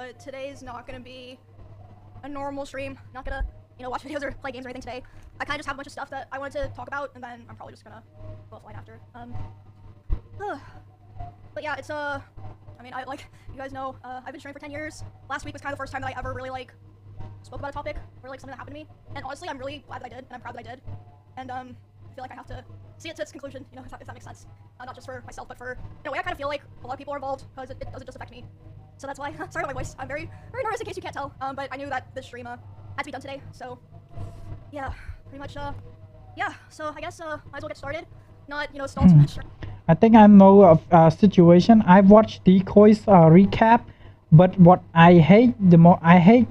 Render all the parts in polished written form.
but today's not gonna be a normal stream. Not gonna, watch videos or play games or anything today. I kind of just have a bunch of stuff that I wanted to talk about, and then I'm probably just gonna go offline after. But yeah, it's I mean, you guys know, I've been streaming for 10 years. Last week was kind of the first time that I ever really spoke about a topic or something that happened to me. And honestly, I'm really glad that I did, and I'm proud that I did. And I feel like I have to see it to its conclusion, if that makes sense. Not just for myself, but for, in a way, I kind of feel like a lot of people are involved because it doesn't just affect me. So that's why, sorry about my voice. I'm very, very nervous in case you can't tell. But I knew that this stream had to be done today. So yeah, pretty much, yeah. So I guess might as well get started. Not, stall too much. I think I know of a situation. I've watched Decoy's recap, but what I hate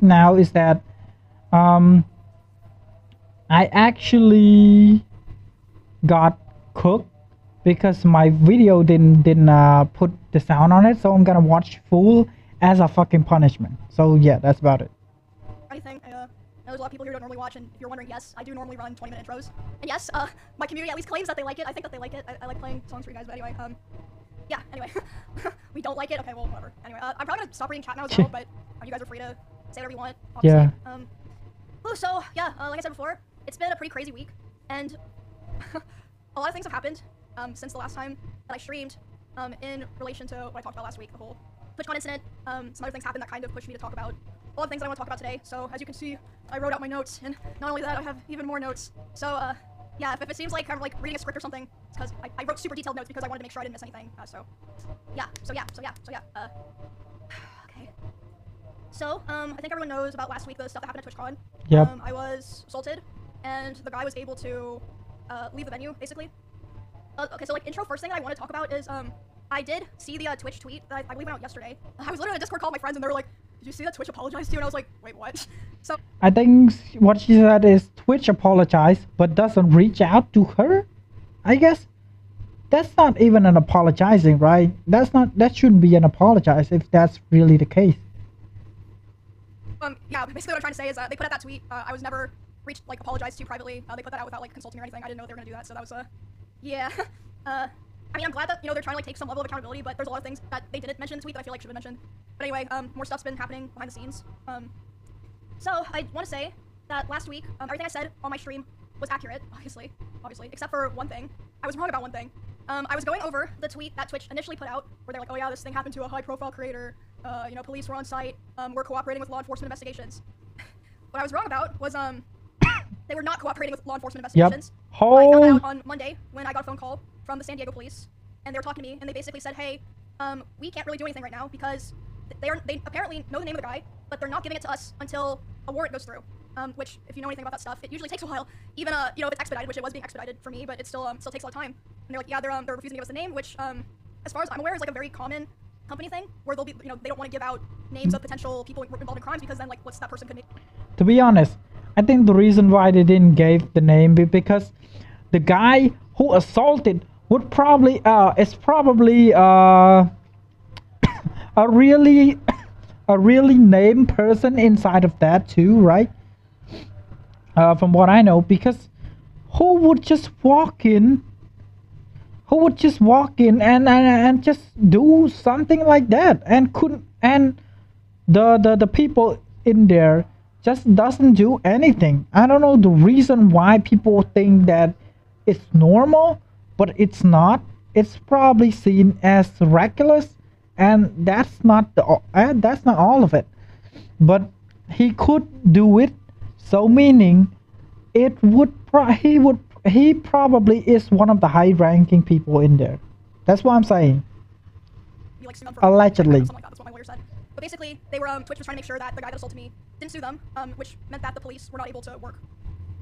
now is that I actually got cooked because my video didn't put the sound on it, so I'm gonna watch full as a fucking punishment. So yeah, that's about it. Anything, there's a lot of people here who don't normally watch, and if you're wondering, yes, I do normally run 20-minute intros. And yes, my community at least claims that they like it. I think that they like it. I like playing songs for you guys, but anyway, yeah, anyway. We don't like it? Okay, well, whatever. Anyway, I'm probably gonna stop reading chat now as well, but you guys are free to say whatever you want, obviously. Yeah. So, yeah, like I said before, it's been a pretty crazy week, and a lot of things have happened since the last time that I streamed in relation to what I talked about last week, the whole TwitchCon incident. Some other things happened that kind of pushed me to talk about a lot of things that I want to talk about today. So as you can see, I wrote out my notes, and not only that, I have even more notes. So yeah, if it seems like I'm reading a script or something, it's because I wrote super detailed notes because I wanted to make sure I didn't miss anything. So yeah. Okay. So I think everyone knows about last week, the stuff that happened at TwitchCon. Yep. I was assaulted, and the guy was able to leave the venue, basically. Okay, so intro, first thing that I want to talk about is I did see the Twitch tweet that I believe went out yesterday. I was literally on a Discord call with my friends, and they were like, "Did you see that Twitch apologized to you?" And I was like, "Wait, what?" So I think what she said is Twitch apologized, but doesn't reach out to her. I guess that's not even an apologizing, right? That shouldn't be an apologize if that's really the case. Yeah, basically what I'm trying to say is they put out that tweet. I was never apologized to privately. They put that out without consulting or anything. I didn't know they were gonna do that, so that was yeah. I mean, I'm glad that they're trying to take some level of accountability, but there's a lot of things that they didn't mention in the tweet that I feel like should have been mentioned. But anyway, more stuff's been happening behind the scenes. So I want to say that last week, everything I said on my stream was accurate, obviously, except for one thing. I was wrong about one thing. I was going over the tweet that Twitch initially put out, where they're like, "Oh yeah, this thing happened to a high-profile creator. Police were on site. We're cooperating with law enforcement investigations." What I was wrong about was they were not cooperating with law enforcement investigations. Yep. I found out on Monday when I got a phone call from the San Diego police, and they were talking to me, and they basically said, "Hey, we can't really do anything right now because they apparently know the name of the guy, but they're not giving it to us until a warrant goes through." Which, if you know anything about that stuff, it usually takes a while. Even if it's expedited, which it was being expedited for me, but it still takes a lot of time. And they're like, "Yeah, they're refusing to give us the name," which, as far as I'm aware, is a very common company thing where they'll be, they don't want to give out names of potential people involved in crimes because then what's that person could make? To be honest, I think the reason why they didn't give the name because the guy who assaulted would probably is probably a really named person inside of that too, right? From what I know, because who would just walk in and just do something like that and the people in there just doesn't do anything. I don't know the reason why people think that it's normal, but it's not. It's probably seen as reckless, and that's not all of it. But he could do it, so meaning it would he probably is one of the high-ranking people in there. That's what I'm saying. Allegedly. Something like that. That's what my lawyer said. But basically, they were Twitch was trying to make sure that the guy that assaulted me didn't sue them, which meant that the police were not able to work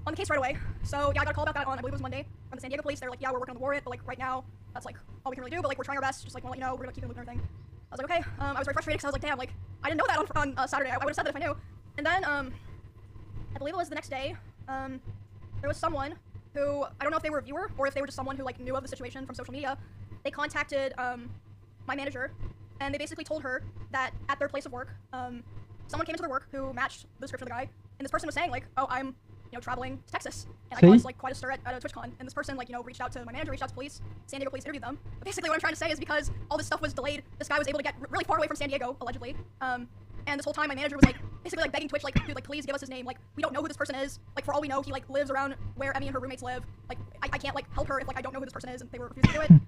on the case right away. So yeah, I got a call about that on, I believe it was Monday, from the San Diego police. They're like, "Yeah, we're working on the warrant, but right now, that's all we can really do. But we're trying our best. Just want to let you know, we're gonna keep in the loop and everything." I was like, okay. I was very frustrated because I was like, damn, I didn't know that on Saturday. I would have said that if I knew. And then I believe it was the next day. There was someone who, I don't know if they were a viewer or if they were just someone who knew of the situation from social media. They contacted my manager, and they basically told her that at their place of work, someone came into their work who matched the description of the guy, and this person was saying "Oh, I'm traveling to Texas, and I caused quite a stir at a TwitchCon." And this person reached out to my manager, reached out to police. San Diego police interviewed them. But basically, what I'm trying to say is because all this stuff was delayed, this guy was able to get really far away from San Diego, allegedly. And this whole time, my manager was like, basically like begging Twitch, like, dude, like, please give us his name. Like, we don't know who this person is. Like, for all we know, he like lives around where Emmy and her roommates live. Like, I can't like help her if like I don't know who this person is, and they were refusing to do it.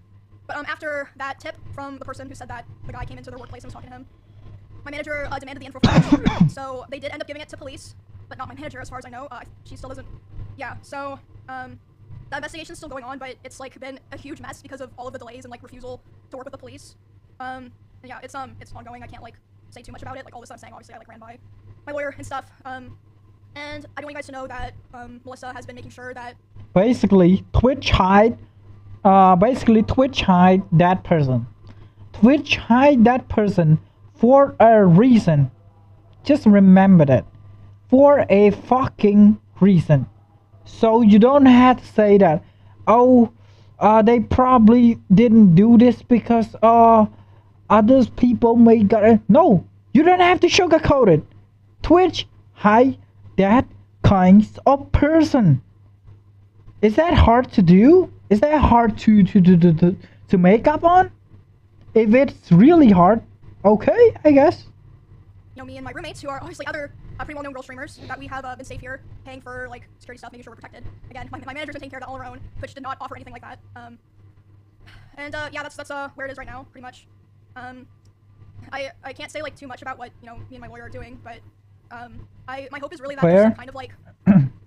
But after that tip from the person who said that the guy came into their workplace and was talking to him, my manager demanded the info footage. So they did end up giving it to police, but not my manager, as far as I know. She still doesn't. Yeah. So the investigation's still going on, but it's like been a huge mess because of all of the delays and like refusal to work with the police. And yeah, it's ongoing. I can't like say too much about it. Like all this I'm saying, obviously I like ran by my lawyer and stuff. And I want you guys to know that Melissa has been making sure that basically Twitch hide that person. Twitch hide that person for a reason. Just remember that. For a fucking reason. So you don't have to say that, oh, they probably didn't do this because others people may got it. No, you don't have to sugarcoat it. Twitch hide that kind of person. Is that hard to do? Is that hard to make up on? If it's really hard, okay, I guess. You know, me and my roommates, who are obviously other pretty well-known girl streamers, that we have been safe here, paying for like security stuff, making sure we're protected. Again, my manager's been taking care of that all her own. Twitch did not offer anything like that. Yeah, that's where it is right now, pretty much. I can't say like too much about what me and my lawyer are doing, but my hope is really that there's some kind of like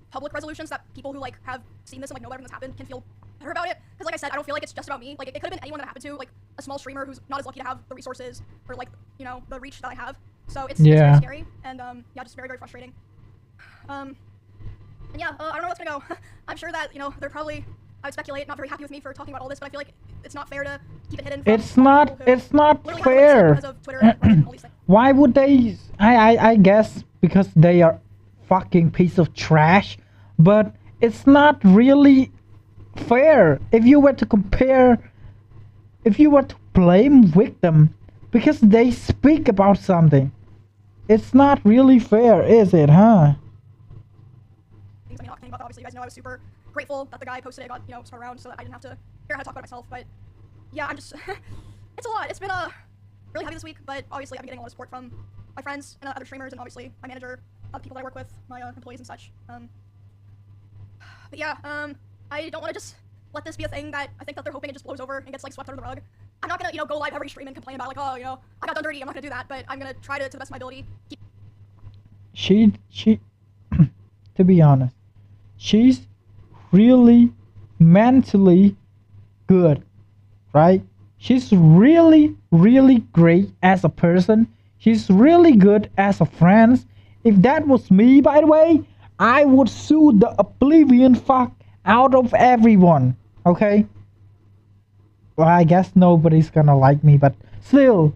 public resolutions that people who like have seen this and like know that everything's happened can feel better about it. Because like I said, I don't feel like it's just about me. Like it could have been anyone that happened to, like a small streamer who's not as lucky to have the resources or like the reach that I have. So it's very scary and yeah, just very, very frustrating. And yeah, I don't know what's gonna go. I'm sure that they're probably, I would speculate, not very happy with me for talking about all this, but I feel like it's not fair to keep it hidden. It's not fair. Why would they? I guess because they are fucking piece of trash, but it's not really fair if you were to compare, if you were to blame victim because they speak about something. It's not really fair, is it, huh? Things I mean, not think about, obviously, you guys know I was super grateful that the guy posted it, got spun around so that I didn't have to figure out how to talk about it myself. But yeah, I'm just it's a lot. It's been really heavy this week, but obviously I've been getting a lot of support from my friends and other streamers, and obviously my manager, the people that I work with, my employees and such. But yeah, I don't want to just let this be a thing that I think that they're hoping it just blows over and gets like swept under the rug. I'm not gonna go live every stream and complain about like, oh, I got done dirty. I'm not gonna do that, but I'm gonna try to the best of my ability. She to be honest, she's really mentally good, right? She's really, really great as a person. She's really good as a friend. If that was me, by the way, I would sue the oblivion fuck out of everyone, okay? Well, I guess nobody's gonna like me, but still,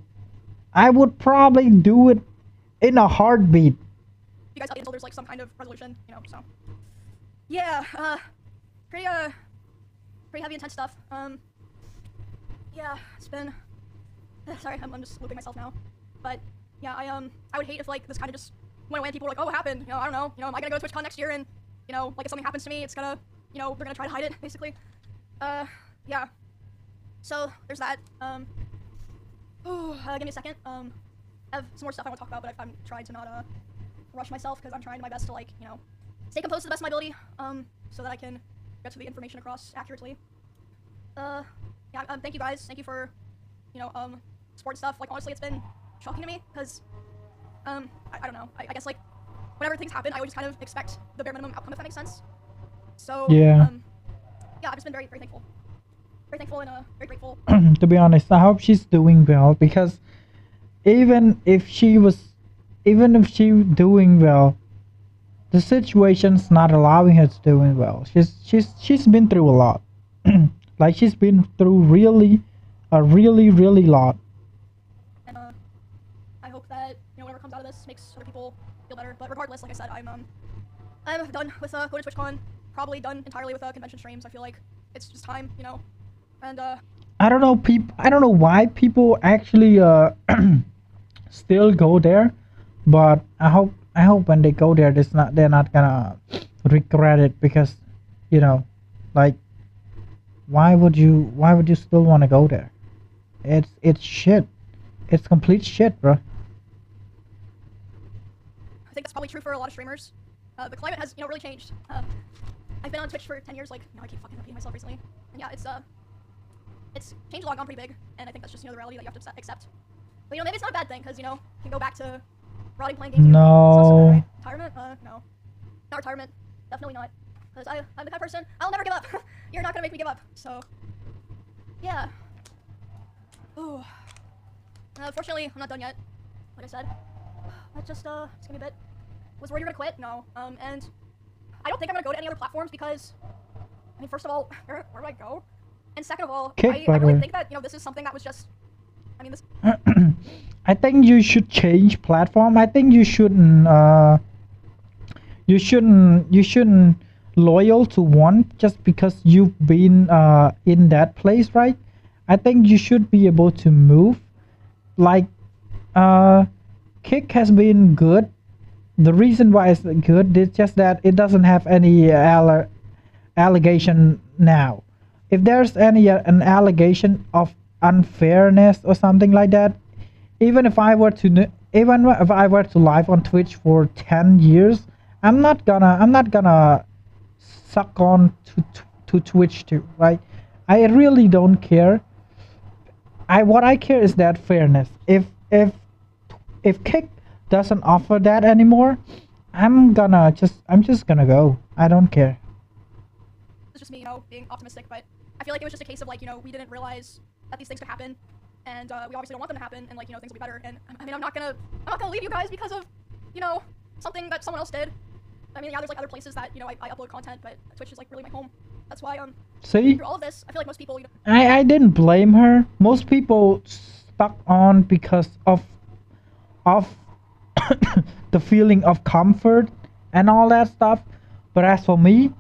I would probably do it in a heartbeat. You guys help me until there's like some kind of resolution, so. Yeah, pretty heavy, intense stuff. Yeah, it's been, sorry, I'm just looping myself now. But, yeah, I would hate if, like, this kind of just went away and people were like, oh, what happened? I don't know. Am I gonna go to TwitchCon next year and, like, if something happens to me, it's gonna, they're gonna try to hide it, basically. Yeah. So, there's that. Give me a second. I have some more stuff I want to talk about, but I'm trying to not, rush myself, because I'm trying my best to, like, stay composed to the best of my ability, so that I can get to the information across accurately. Yeah, thank you guys. Thank you for, support stuff. Like, honestly, it's been shocking to me, because, I don't know. I guess, like, whenever things happen, I always kind of expect the bare minimum outcome, if that makes sense. So, yeah. Yeah, I've just been very, very thankful. Very thankful and, very grateful. To be honest, I hope she's doing well, because even if she doing well, the situation's not allowing her to doing well. She's been through a lot. Like, she's been through a really lot. And I hope that whatever comes out of this makes other people feel better. But regardless, like I said, I'm done with going to TwitchCon. Probably done entirely with convention streams. I feel like it's just time, And I don't know why people actually still go there, but I hope when they go there, they're not gonna regret it, because like, why would you still want to go there? It's shit. It's complete shit, bro. I think that's probably true for a lot of streamers. The climate has, really changed. I've been on Twitch for 10 years, like, I keep fucking repeating myself recently. And yeah, it's changed a lot, gone pretty big, and I think that's just, the reality that you have to accept. But, maybe it's not a bad thing, because, you can go back to rotting playing games. No. Right? Retirement? No. Not retirement. Definitely not. Because I'm the kind of person, I'll never give up. You're not gonna make me give up, so. Yeah. Ooh. Fortunately, I'm not done yet. Like I said. That just give me a bit. Was worried you're gonna quit? No. And I don't think I'm gonna go to any other platforms because, first of all, where do I go? And second of all, I really think that, this is something that was just, this. I think you should change platform. I think you shouldn't loyal to one just because you've been in that place, right? I think you should be able to move. Like, Kick has been good. The reason why it's good is just that it doesn't have any allegation now. If there's an allegation of unfairness or something like that, even if I were to live on Twitch for 10 years, I'm not gonna suck on to Twitch too, right? I really don't care. What I care is that fairness. If Kick doesn't offer that anymore, I'm just gonna go. I don't care. It's just me, being optimistic, but I feel like it was just a case of like, we didn't realize that these things could happen, and we obviously don't want them to happen, and like, things will be better. And I'm not gonna leave you guys because of, something that someone else did. Yeah, there's like other places that I upload content, but Twitch is like really my home. That's why see, through all of this, I feel like most people. I didn't blame her. Most people stuck on because of the feeling of comfort and all that stuff. But as for me,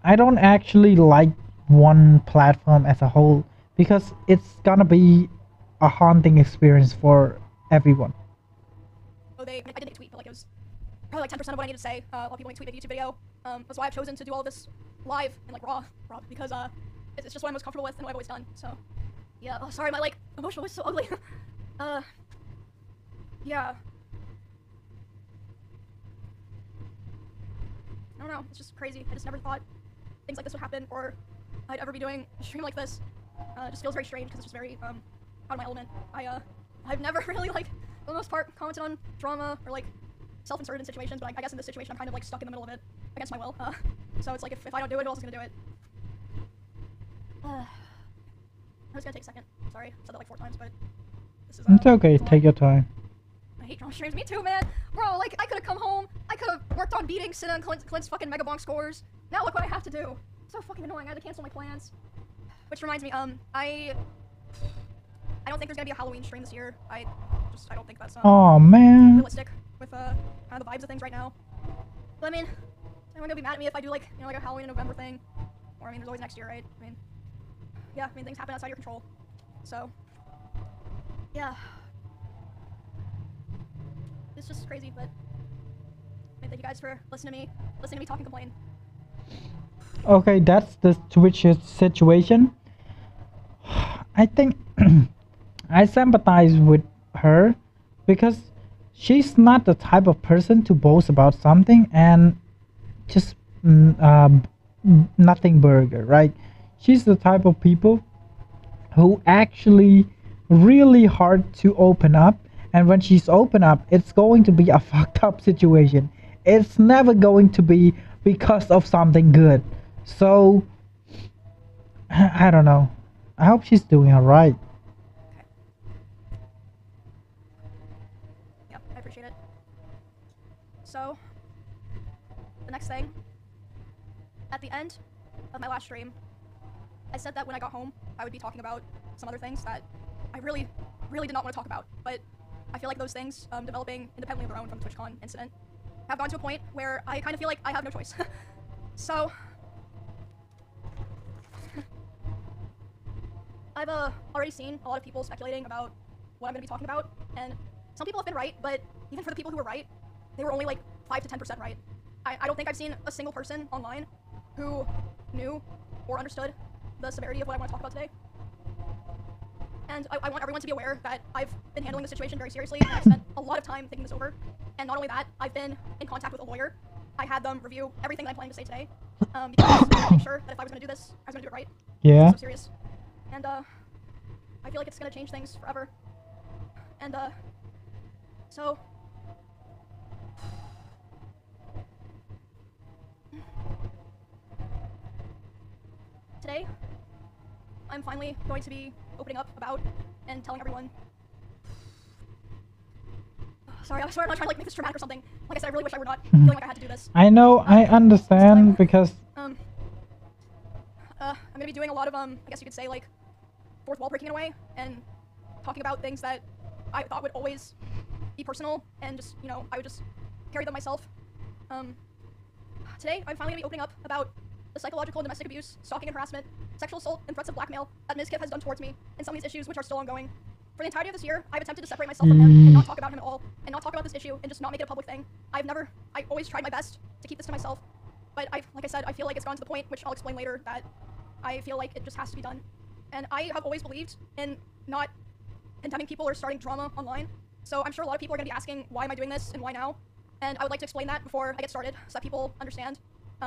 I don't actually like one platform as a whole because it's gonna be a haunting experience for everyone. I did make a tweet, but like it was probably like 10% of what I needed to say. A lot of people make tweet a YouTube video. That's why I've chosen to do all this live and like raw because it's just what I'm most comfortable with and what I've always done. So yeah. Oh, sorry, my like emotional voice is so ugly. Yeah. I don't know. It's just crazy. I just never thought things like this would happen, or I'd ever be doing a stream like this. It just feels very strange because it's just very out of my element. I've never really like, for the most part, commented on drama or like self-inserted in situations, but I guess in this situation I'm kind of like stuck in the middle of it against my will. So it's like if I don't do it, who else is gonna do it? I was gonna take a second. Sorry, I said that like 4 times, but this is. It's okay. Take your time. I hate drama streams. Me too, man. Bro, like I could have come home. I could have worked on beating Sin and Clint's fucking Mega Bonk scores. Now look what I have to do. It's so fucking annoying. I had to cancel my plans. Which reminds me, I don't think there's gonna be a Halloween stream this year. I don't think that's oh man, realistic with kind of the vibes of things right now. But is anyone gonna be mad at me if I do like like a Halloween in November thing? Or there's always next year, right? Yeah, things happen outside your control. So yeah. It's just crazy, but thank you guys for listening to me talk and complain. Okay, that's the Twitch situation. I think I sympathize with her because she's not the type of person to boast about something and just nothing burger, right? She's the type of people who actually really hard to open up, and when she's open up, it's going to be a fucked up situation. It's never going to be because of something good. So I don't know. I hope she's doing alright. Okay. Yep, I appreciate it. So the next thing, at the end of my last stream, I said that when I got home, I would be talking about some other things that I really, really did not want to talk about. But I feel like those things, developing independently of their own from the TwitchCon incident, have gone to a point where I kind of feel like I have no choice. So I've already seen a lot of people speculating about what I'm going to be talking about, and some people have been right, but even for the people who were right, they were only like 5 to 10% right. I don't think I've seen a single person online who knew or understood the severity of what I want to talk about today. And I want everyone to be aware that I've been handling the situation very seriously, and I've spent a lot of time thinking this over. And not only that, I've been in contact with a lawyer. I had them review everything that I'm planning to say today, because I wanted to make sure that if I was going to do this, I was going to do it right. Yeah. It's so serious. And I feel like it's going to change things forever. And so today, I'm finally going to be opening up about and telling everyone. Sorry, I swear I'm not trying to like make this dramatic or something. Like I said, I really wish I were not feeling like I had to do this. I know, I understand because I'm gonna be doing a lot of I guess you could say like fourth wall breaking in a way, and talking about things that I thought would always be personal, and just I would just carry them myself. Today I'm finally gonna be opening up about the psychological and domestic abuse, stalking and harassment, sexual assault, and threats of blackmail that Ms. Kip has done towards me, and some of these issues which are still ongoing. For the entirety of this year, I've attempted to separate myself from him and not talk about him at all, and not talk about this issue, and just not make it a public thing. I always tried my best to keep this to myself, but like I said, I feel like it's gone to the point, which I'll explain later, that I feel like it just has to be done. And I have always believed in not condemning people or starting drama online, so I'm sure a lot of people are going to be asking, why am I doing this, and why now? And I would like to explain that before I get started, so that people understand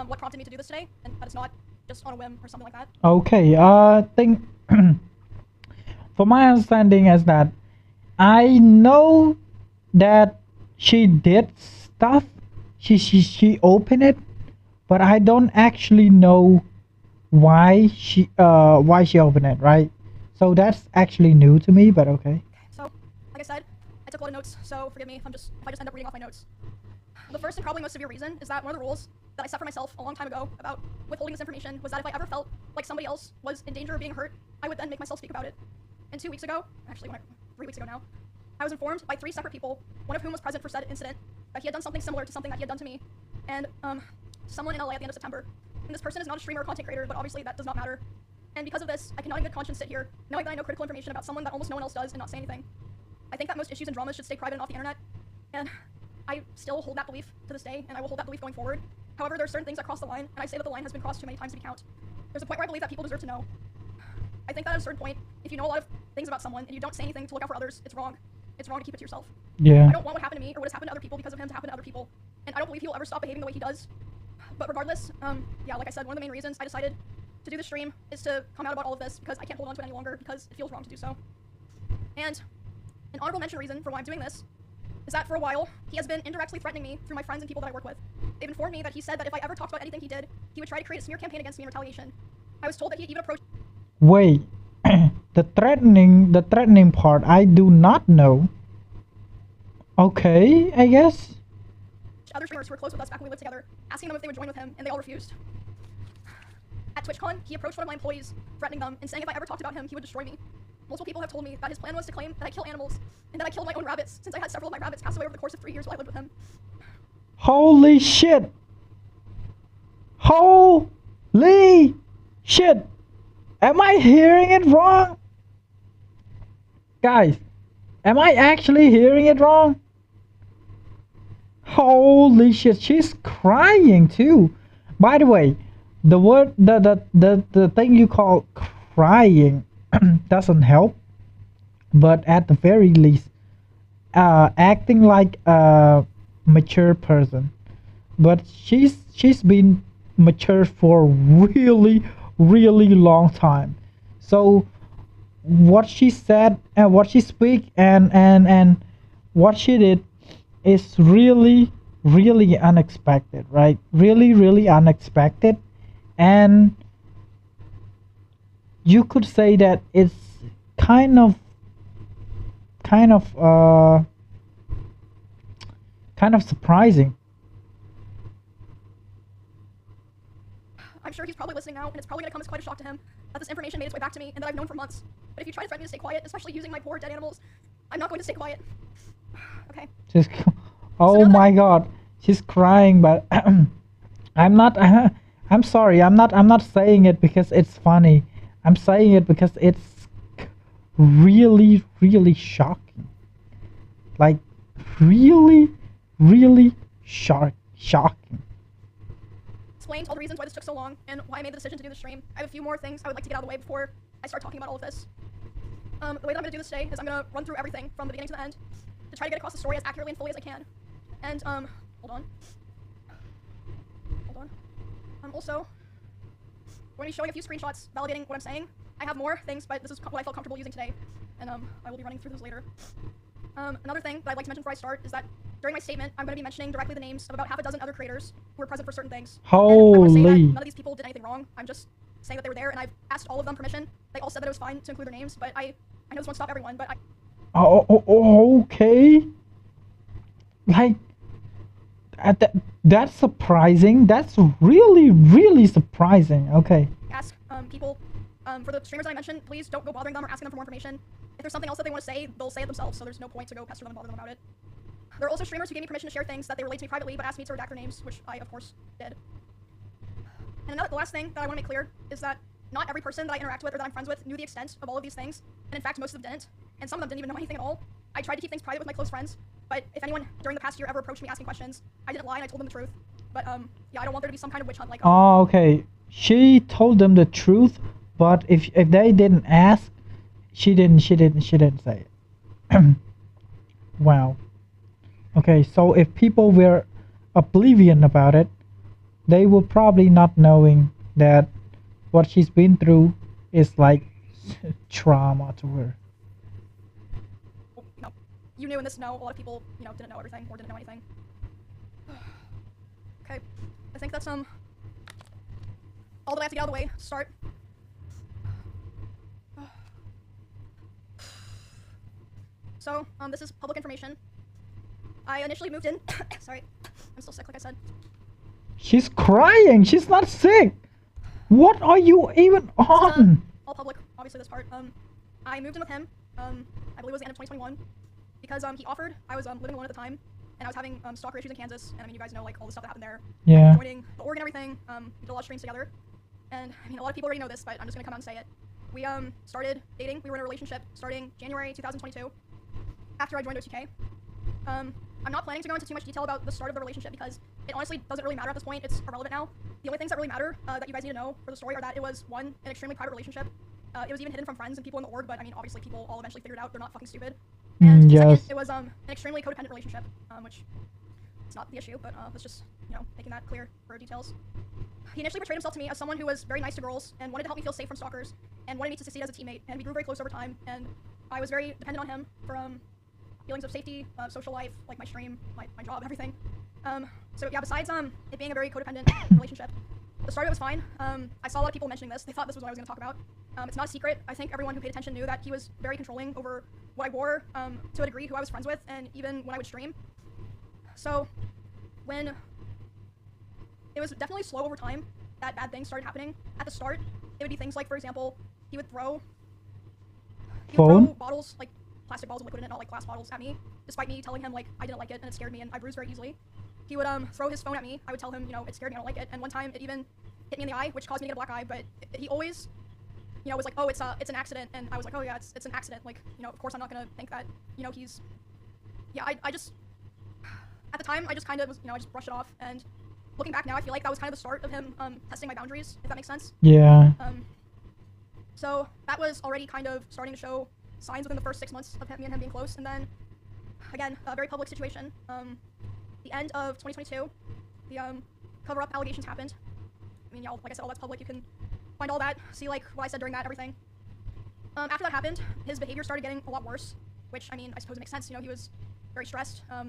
what prompted me to do this today, and that it's not just on a whim or something like that. Okay, think for my understanding is that I know that she did stuff. She opened it, but I don't actually know why she opened it, right? So that's actually new to me, but okay. So, like I said, I took a lot of notes, so forgive me if I just end up reading off my notes. The first and probably most severe reason is that one of the rules that I set for myself a long time ago about withholding this information was that if I ever felt like somebody else was in danger of being hurt, I would then make myself speak about it. And 2 weeks ago, actually 3 weeks ago now, I was informed by 3 separate people, one of whom was present for said incident, that he had done something similar to something that he had done to me, and someone in LA at the end of September. And this person is not a streamer or content creator, but obviously that does not matter. And because of this, I cannot in good conscience sit here, knowing that I know critical information about someone that almost no one else does, and not say anything. I think that most issues and dramas should stay private and off the internet, and I still hold that belief to this day, and I will hold that belief going forward. However, there are certain things that cross the line, and I say that the line has been crossed too many times to be count. There's a point where I believe that people deserve to know. I think that at a certain point, if you know a lot of things about someone and you don't say anything to look out for others, it's wrong. It's wrong to keep it to yourself. Yeah. I don't want what happened to me or what has happened to other people because of him to happen to other people, and I don't believe he will ever stop behaving the way he does. But regardless, yeah, like I said, one of the main reasons I decided to do the stream is to come out about all of this because I can't hold on to it any longer because it feels wrong to do so. And an honorable mention reason for why I'm doing this is that for a while, he has been indirectly threatening me through my friends and people that I work with. They've informed me that he said that if I ever talked about anything he did, he would try to create a smear campaign against me in retaliation. I was told that he had even approached— Wait, the threatening part, I do not know. Okay, I guess. other streamers who were close with us back when we lived together, asking them if they would join with him, and they all refused. At TwitchCon, he approached one of my employees, threatening them, and saying if I ever talked about him, he would destroy me. Multiple people have told me that his plan was to claim that I kill animals, and that I killed my own rabbits, since I had several of my rabbits pass away over the course of 3 years while I lived with him. Holy shit! Holy shit! Am I hearing it wrong? Guys, am I actually hearing it wrong? Holy shit, she's crying too. By the way, the word, the thing you call crying doesn't help, but at the very least, acting like a mature person. But she's been mature for really long time. So what she said and what she speak and what she did is really unexpected, right? Really unexpected. And you could say that it's kind of surprising. I'm sure he's probably listening now, and it's probably going to come as quite a shock to him that this information made its way back to me and that I've known for months. But if you try to threaten me to stay quiet, especially using my poor dead animals, I'm not going to stay quiet. Okay. Oh my god, she's crying, but I'm not. I'm sorry. I'm not saying it because it's funny. I'm saying it because it's really shocking. Like really shocking. Explained all the reasons why this took so long and why I made the decision to do the stream. I have a few more things I would like to get out of the way before I start talking about all of this. The way that I'm going to do this today is I'm going to run through everything from the beginning to the end to try to get across the story as accurately and fully as I can. And hold on. Also, I'm going to be showing a few screenshots validating what I'm saying. I have more things, but this is what I felt comfortable using today, and I will be running through those later. Another thing that I'd like to mention before I start is that during my statement, I'm going to be mentioning directly the names of about half a dozen other creators who were present for certain things. Holy. And I want to say that none of these people did anything wrong. I'm just saying that they were there, and I've asked all of them permission. They all said that it was fine to include their names, but I know this won't stop everyone, but Okay. Like, that's surprising. That's really surprising. Okay. ask people, for the streamers that I mentioned, please don't go bothering them or asking them for more information. If there's something else that they want to say, they'll say it themselves, so there's no point to go pester them and bother them about it. There are also streamers who gave me permission to share things that they relate to me privately, but asked me to redact their names, which I, of course, did. And the last thing that I want to make clear is that not every person that I interact with or that I'm friends with knew the extent of all of these things, and in fact, most of them didn't, and some of them didn't even know anything at all. I tried to keep things private with my close friends, but if anyone during the past year ever approached me asking questions, I didn't lie and I told them the truth. But yeah, I don't want there to be some kind of witch hunt like. Oh, okay. She told them the truth, but if they didn't ask, she didn't say it. Wow. Okay, so if people were oblivion about it, they were probably not knowing that what she's been through is like trauma to her. No, you knew, and this no, a lot of people, didn't know everything or didn't know anything. Okay, I think that's all that I have to get out of the way to start. So, this is public information. I initially moved in. Sorry, I'm still sick, like I said. She's crying. She's not sick. What are you even on? All public, obviously this part. I moved in with him. I believe it was the end of 2021, because he offered. I was living alone at the time, and I was having stalker issues in Kansas, and I mean you guys know like all the stuff that happened there. Yeah. Joining the org and everything. We did a lot of streams together, and I mean a lot of people already know this, but I'm just gonna come out and say it. We started dating. We were in a relationship starting January 2022. After I joined OTK. I'm not planning to go into too much detail about the start of the relationship because it honestly doesn't really matter at this point. It's irrelevant now. The only things that really matter that you guys need to know for the story are that it was, one, an extremely private relationship. It was even hidden from friends and people in the org, but I mean, obviously people all eventually figured it out. They're not fucking stupid. And Yes. second, it was an extremely codependent relationship, which it's not the issue, but let's just, making that clear for details. He initially portrayed himself to me as someone who was very nice to girls and wanted to help me feel safe from stalkers and wanted me to succeed as a teammate, and we grew very close over time, and I was very dependent on him for feelings of safety, social life, like my stream, my job, everything. So yeah, besides it being a very codependent relationship, the start of it was fine. I saw a lot of people mentioning this. They thought this was what I was going to talk about. It's not a secret. I think everyone who paid attention knew that he was very controlling over what I wore, to a degree, who I was friends with, and even when I would stream. So when it was definitely slow over time that bad things started happening. At the start, it would be things like, for example, he would throw bottles, like plastic bottles with liquid in it, not like glass bottles, at me, despite me telling him like I didn't like it and it scared me and I bruised very easily. He would throw his phone at me. I would tell him, it scared me, I don't like it. And one time it even hit me in the eye, which caused me to get a black eye. But he always, was like, oh, it's an accident. And I was like, oh yeah, it's an accident. Like, of course I'm not gonna think that, he's, yeah, I just, at the time I just kind of was, I just brushed it off. And looking back now, I feel like that was kind of the start of him testing my boundaries, if that makes sense. Yeah. So that was already kind of starting to show signs within the first 6 months of me and him being close, and then again, a very public situation. The end of 2022, the cover-up allegations happened. I mean, y'all, like I said, all that's public. You can find all that, see like what I said during that, everything. After that happened, his behavior started getting a lot worse, which I mean, I suppose it makes sense. He was very stressed. A lot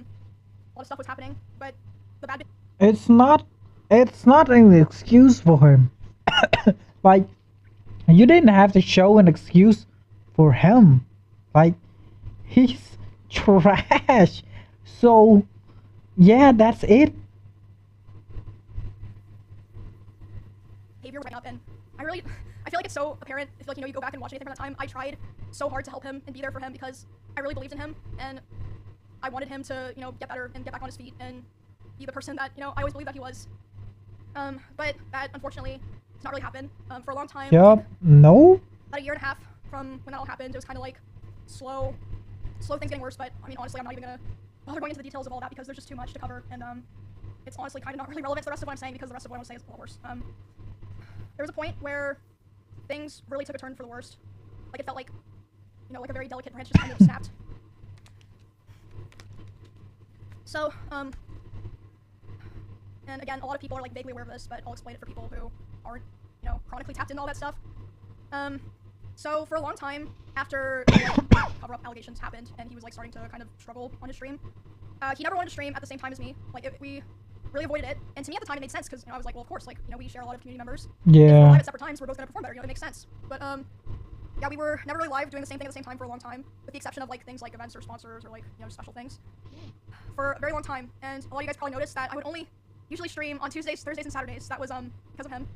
of stuff was happening, but the bad. It's not an excuse for him. Like, you didn't have to show an excuse for him. Like, he's trash. So yeah, that's it. Behavior right up, and I feel like it's so apparent if like you go back and watch anything from that time. I tried so hard to help him and be there for him because I really believed in him and I wanted him to get better and get back on his feet and be the person that I always believed that he was. But that unfortunately did not really happen. For a long time. Yup. No. About a year and a half from when that all happened, it was kind of like slow things getting worse. But I mean, honestly, I'm not even gonna bother going into the details of all that because there's just too much to cover, and it's honestly kind of not really relevant to the rest of what I'm saying because the rest of what I'm saying is a lot worse. There was a point where things really took a turn for the worst. Like it felt like, like a very delicate branch just kind of snapped. So, and again, a lot of people are like vaguely aware of this, but I'll explain it for people who aren't, you know, chronically tapped into all that stuff. So for a long time after cover-up allegations happened, and he was like starting to kind of struggle on his stream, he never wanted to stream at the same time as me. Like we really avoided it, and to me at the time it made sense because I was like, well, of course, like we share a lot of community members. Yeah. If we're live at separate times, we're both gonna perform better. It makes sense. But yeah, we were never really live doing the same thing at the same time for a long time, with the exception of like things like events or sponsors or like special things, for a very long time. And a lot of you guys probably noticed that I would only usually stream on Tuesdays, Thursdays, and Saturdays. That was because of him.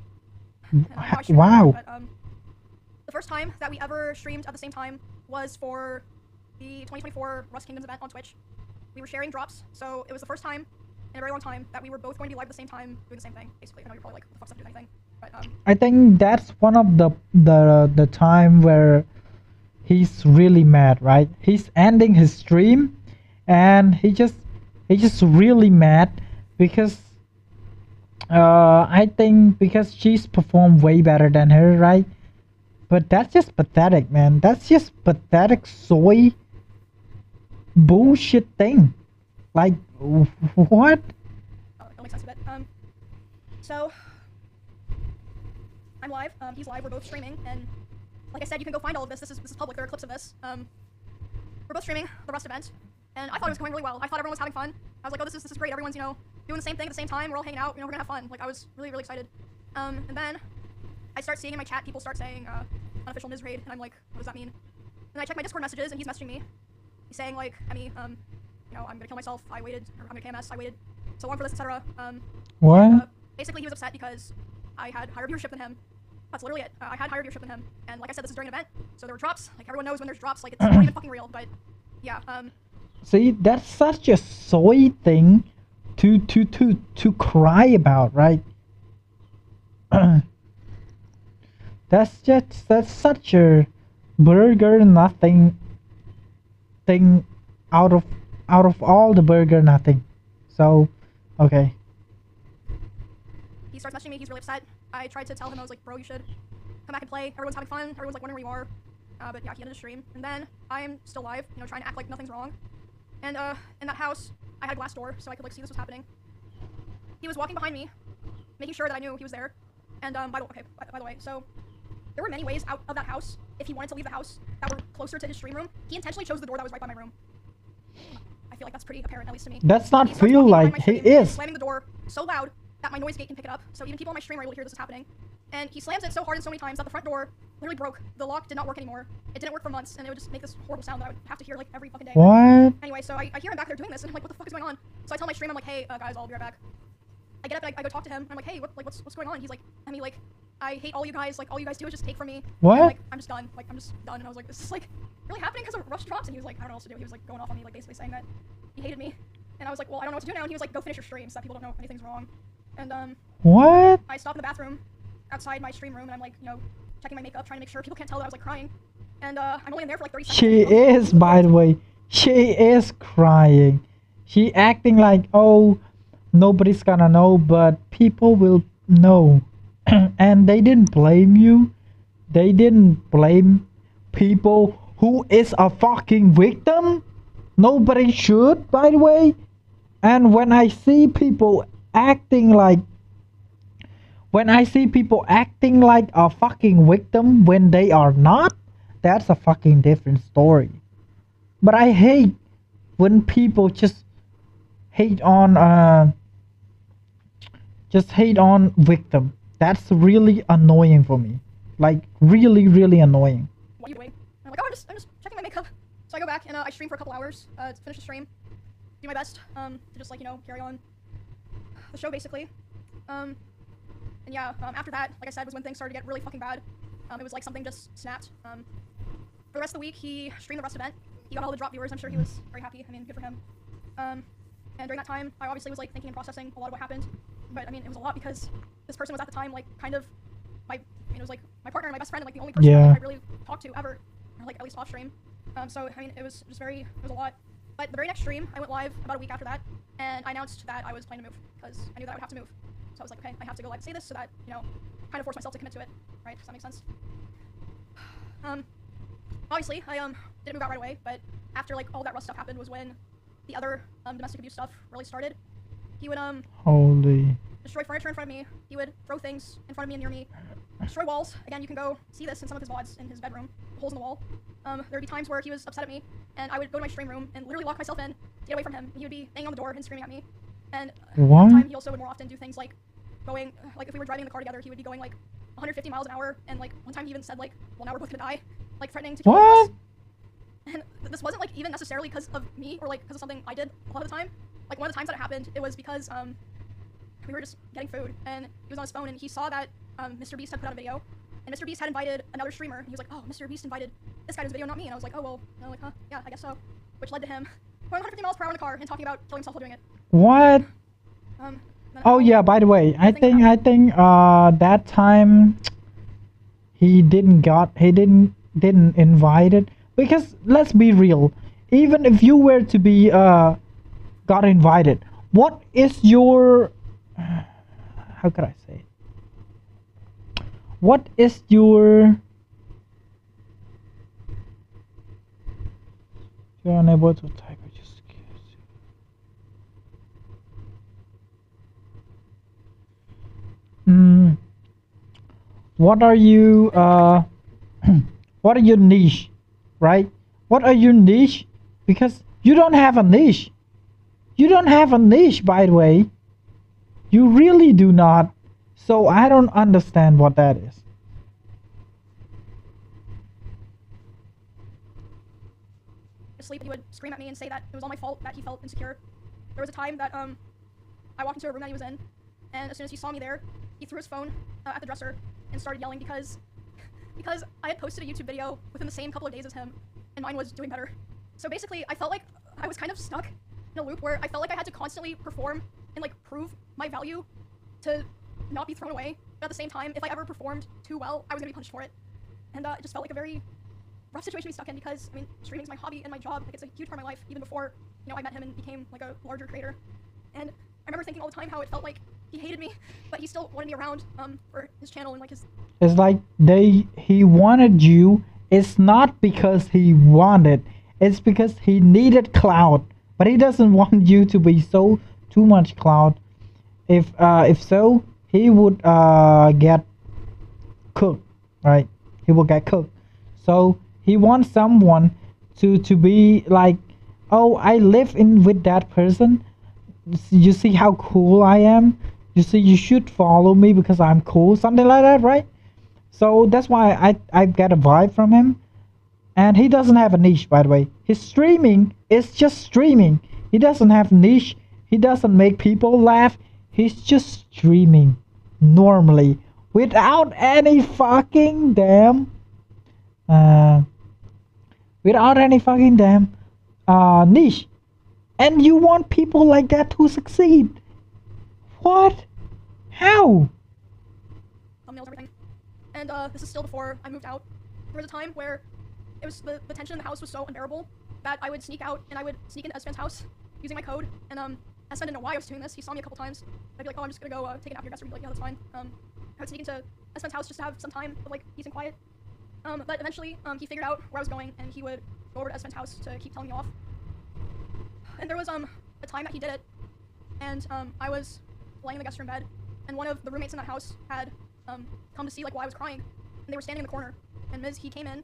Wow. But, the first time that we ever streamed at the same time was for the 2024 Rust Kingdoms event on Twitch. We were sharing drops, so it was the first time in a very long time that we were both going to be live at the same time, doing the same thing. Basically, I know you're probably like, "What the fuck's up doing anything?" But I think that's one of the time where he's really mad, right? He's ending his stream, and he's just really mad because I think because she's performed way better than her, right? But that's just pathetic, man. That's just pathetic soy bullshit thing. Like, what? Oh, it'll make sense a bit. So I'm live. He's live. We're both streaming, and like I said, you can go find all of this. This is public. There are clips of this. We're both streaming the Rust event, and I thought it was going really well. I thought everyone was having fun. I was like, oh, this is great. Everyone's doing the same thing at the same time. We're all hanging out. We're gonna have fun. Like I was really excited. And then I start seeing in my chat people start saying unofficial Ms. raid, and I'm like, what does that mean? And I check my Discord messages, and he's messaging me. He's saying like, Emmy, I'm gonna kill myself. I waited, or I'm gonna KMS. I waited so long for this, etc. What? And, basically, he was upset because I had higher viewership than him. That's literally it. I had higher viewership than him, and like I said, this is during an event, so there were drops. Like everyone knows when there's drops. Like it's not even fucking real. But yeah. See, that's such a soy thing to cry about, right? That's such a burger nothing thing out of all the burger nothing. So, okay. He starts messaging me. He's really upset. I tried to tell him, I was like, bro, you should come back and play. Everyone's having fun. Everyone's like wondering where you are. But yeah, he ended the stream. And then I'm still live, trying to act like nothing's wrong. And in that house, I had a glass door so I could like see this was happening. He was walking behind me, making sure that I knew he was there. And by the way, so there were many ways out of that house if he wanted to leave the house that were closer to his stream room. He intentionally chose the door that was right by my room. I feel like that's pretty apparent, at least to me. That's not feel like he is slamming the door so loud that my noise gate can pick it up, so even people on my stream are able to hear this is happening. And he slams it so hard and so many times that the front door literally broke. The lock did not work anymore. It didn't work for months, and it would just make this horrible sound that I would have to hear like every fucking day. What? Anyway, so I hear him back there doing this, and I'm like, what the fuck is going on? So I tell my stream, I'm like, hey guys, I'll be right back. I get up and I go talk to him. I'm like, hey, what's going on? He's like, I mean, like, I hate all you guys. Like, all you guys do is just take from me. What? And, like, I'm just done. Like, I'm just done. And I was like, this is like really happening because of rush drops. And he was like, I don't know what to do. He was like going off on me, like basically saying that he hated me. And I was like, well, I don't know what to do now. And he was like, go finish your stream so that people don't know anything's wrong. And what? I stopped in the bathroom outside my stream room, and I'm like, checking my makeup, trying to make sure people can't tell that I was like crying. And I'm only in there for like 30 seconds. She is, by the way. She is crying. She acting like, oh, nobody's gonna know, but people will know. And they didn't blame you. They didn't blame people who is a fucking victim. Nobody should, by the way. And when I see people acting like a fucking victim when they are not, that's a fucking different story. But I hate when people just hate on victim. That's really annoying for me. Like really annoying. What are you doing? And I'm like, oh, I'm just checking my makeup. So I go back and I stream for a couple hours to finish the stream. Do my best to just like carry on the show basically. And yeah, after that, like I said, was when things started to get really fucking bad. It was like something just snapped. For the rest of the week, he streamed the Rust event. He got all the drop viewers. I'm sure he was very happy. I mean, good for him. And during that time, I obviously was like thinking and processing a lot of what happened. But I mean, it was a lot because this person was at the time like kind of it was like my partner and my best friend and like the only person I really talked to ever, or like at least off stream. So I mean, it was a lot. But the very next stream, I went live about a week after that, and I announced that I was planning to move because I knew that I would have to move. So I was like, okay, I have to go live and say this so that kind of force myself to commit to it, right? Does that make sense? Obviously, I didn't move out right away, but after like all that Rust stuff happened was when the other domestic abuse stuff really started. He would Holy. destroy furniture in front of me. He would throw things in front of me and near me. Destroy walls. Again, you can go see this in some of his VODs in his bedroom. Holes in the wall. There would be times where he was upset at me, and I would go to my stream room and literally lock myself in to get away from him. He would be banging on the door and screaming at me. And at the What? time, he also would more often do things like going, like if we were driving in the car together, he would be going like 150 miles an hour, and like one time he even said like, well, now we're both gonna die, like threatening to kill both of What? us. And this wasn't like even necessarily because of me or like because of something I did a lot of the time. Like one of the times that it happened, it was because we were just getting food, and he was on his phone, and he saw that Mr. Beast had put out a video, and Mr. Beast had invited another streamer, and he was like, oh, Mr. Beast invited this guy to his video, not me. And I was like, oh, well, and I'm like, huh, yeah, I guess so. Which led to him going 150 miles per hour in the car and talking about killing himself while doing it. What? Then Oh yeah, by the way, I think that time he didn't invite it, because let's be real, even if you were to be got invited, what is your how could I say it? What is your you're unable to type it, just what are you what are your niche, right? What are your niche? Because you don't have a niche. You don't have a niche, by the way. You really do not. So I don't understand what that is. Asleep, he would scream at me and say that it was all my fault that he felt insecure. There was a time that I walked into a room that he was in, and as soon as he saw me there, he threw his phone at the dresser and started yelling because I had posted a YouTube video within the same couple of days as him, and mine was doing better. So basically, I felt like I was kind of stuck in a loop where I felt like I had to constantly perform and like prove my value to not be thrown away. But at the same time, if I ever performed too well, I was gonna be punished for it. And it just felt like a very rough situation to be stuck in because, I mean, streaming is my hobby and my job. Like, it's a huge part of my life, even before, you know, I met him and became like a larger creator. And I remember thinking all the time how it felt like he hated me, but he still wanted me around for his channel and like his. It's like he wanted you. It's not because he wanted. It's because he needed clout. But he doesn't want you to be so too much clout. If so, he would get cooked, right? He will get cooked. So he wants someone to be like, oh, I live in with that person. You see how cool I am? You see, you should follow me because I'm cool, something like that, right? So that's why I get a vibe from him. And he doesn't have a niche, by the way. His streaming is just streaming. He doesn't have niche. He doesn't make people laugh. He's just streaming normally without any fucking damn niche. And you want people like that to succeed. What? How? Thumbnails, everything. And this is still before I moved out. There was a time where it was the tension in the house was so unbearable that I would sneak out and I would sneak into Esfan's house using my code. And Esfan didn't know why I was doing this. He saw me a couple times. I'd be like, oh, I'm just gonna go take a nap in your guest room. He'd be like, yeah, that's fine. I would sneak into Esfan's house just to have some time of like peace and quiet. But eventually he figured out where I was going and he would go over to Esfan's house to keep telling me off. And there was a time that he did it, and I was laying in the guest room bed, and one of the roommates in that house had come to see like why I was crying, and they were standing in the corner, and he came in,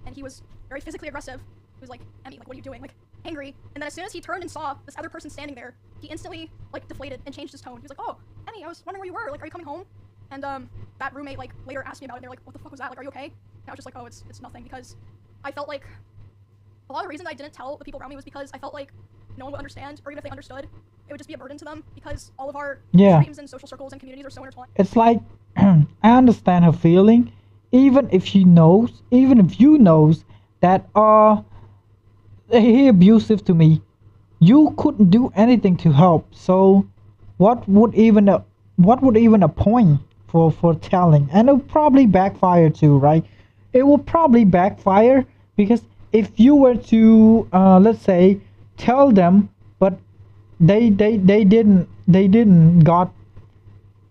and he was very physically aggressive. He was like, Emmy, like, what are you doing? Like, angry. And then as soon as he turned and saw this other person standing there, he instantly like deflated and changed his tone. He was like, oh, Emmy, I was wondering where you were. Like, are you coming home? And that roommate like later asked me about it. They're like, what the fuck was that? Like, are you okay? And I was just like, oh, it's nothing, because I felt like a lot of the reasons I didn't tell the people around me was because I felt like no one would understand, or even if they understood, it would just be a burden to them because all of our streams and social circles and communities are so intertwined. It's like I understand her feeling, even if she knows, even if you knows that he abusive to me, you couldn't do anything to help. So what would even a point for telling? And it would probably backfire too, right? It will probably backfire because if you were to let's say tell them, but they didn't got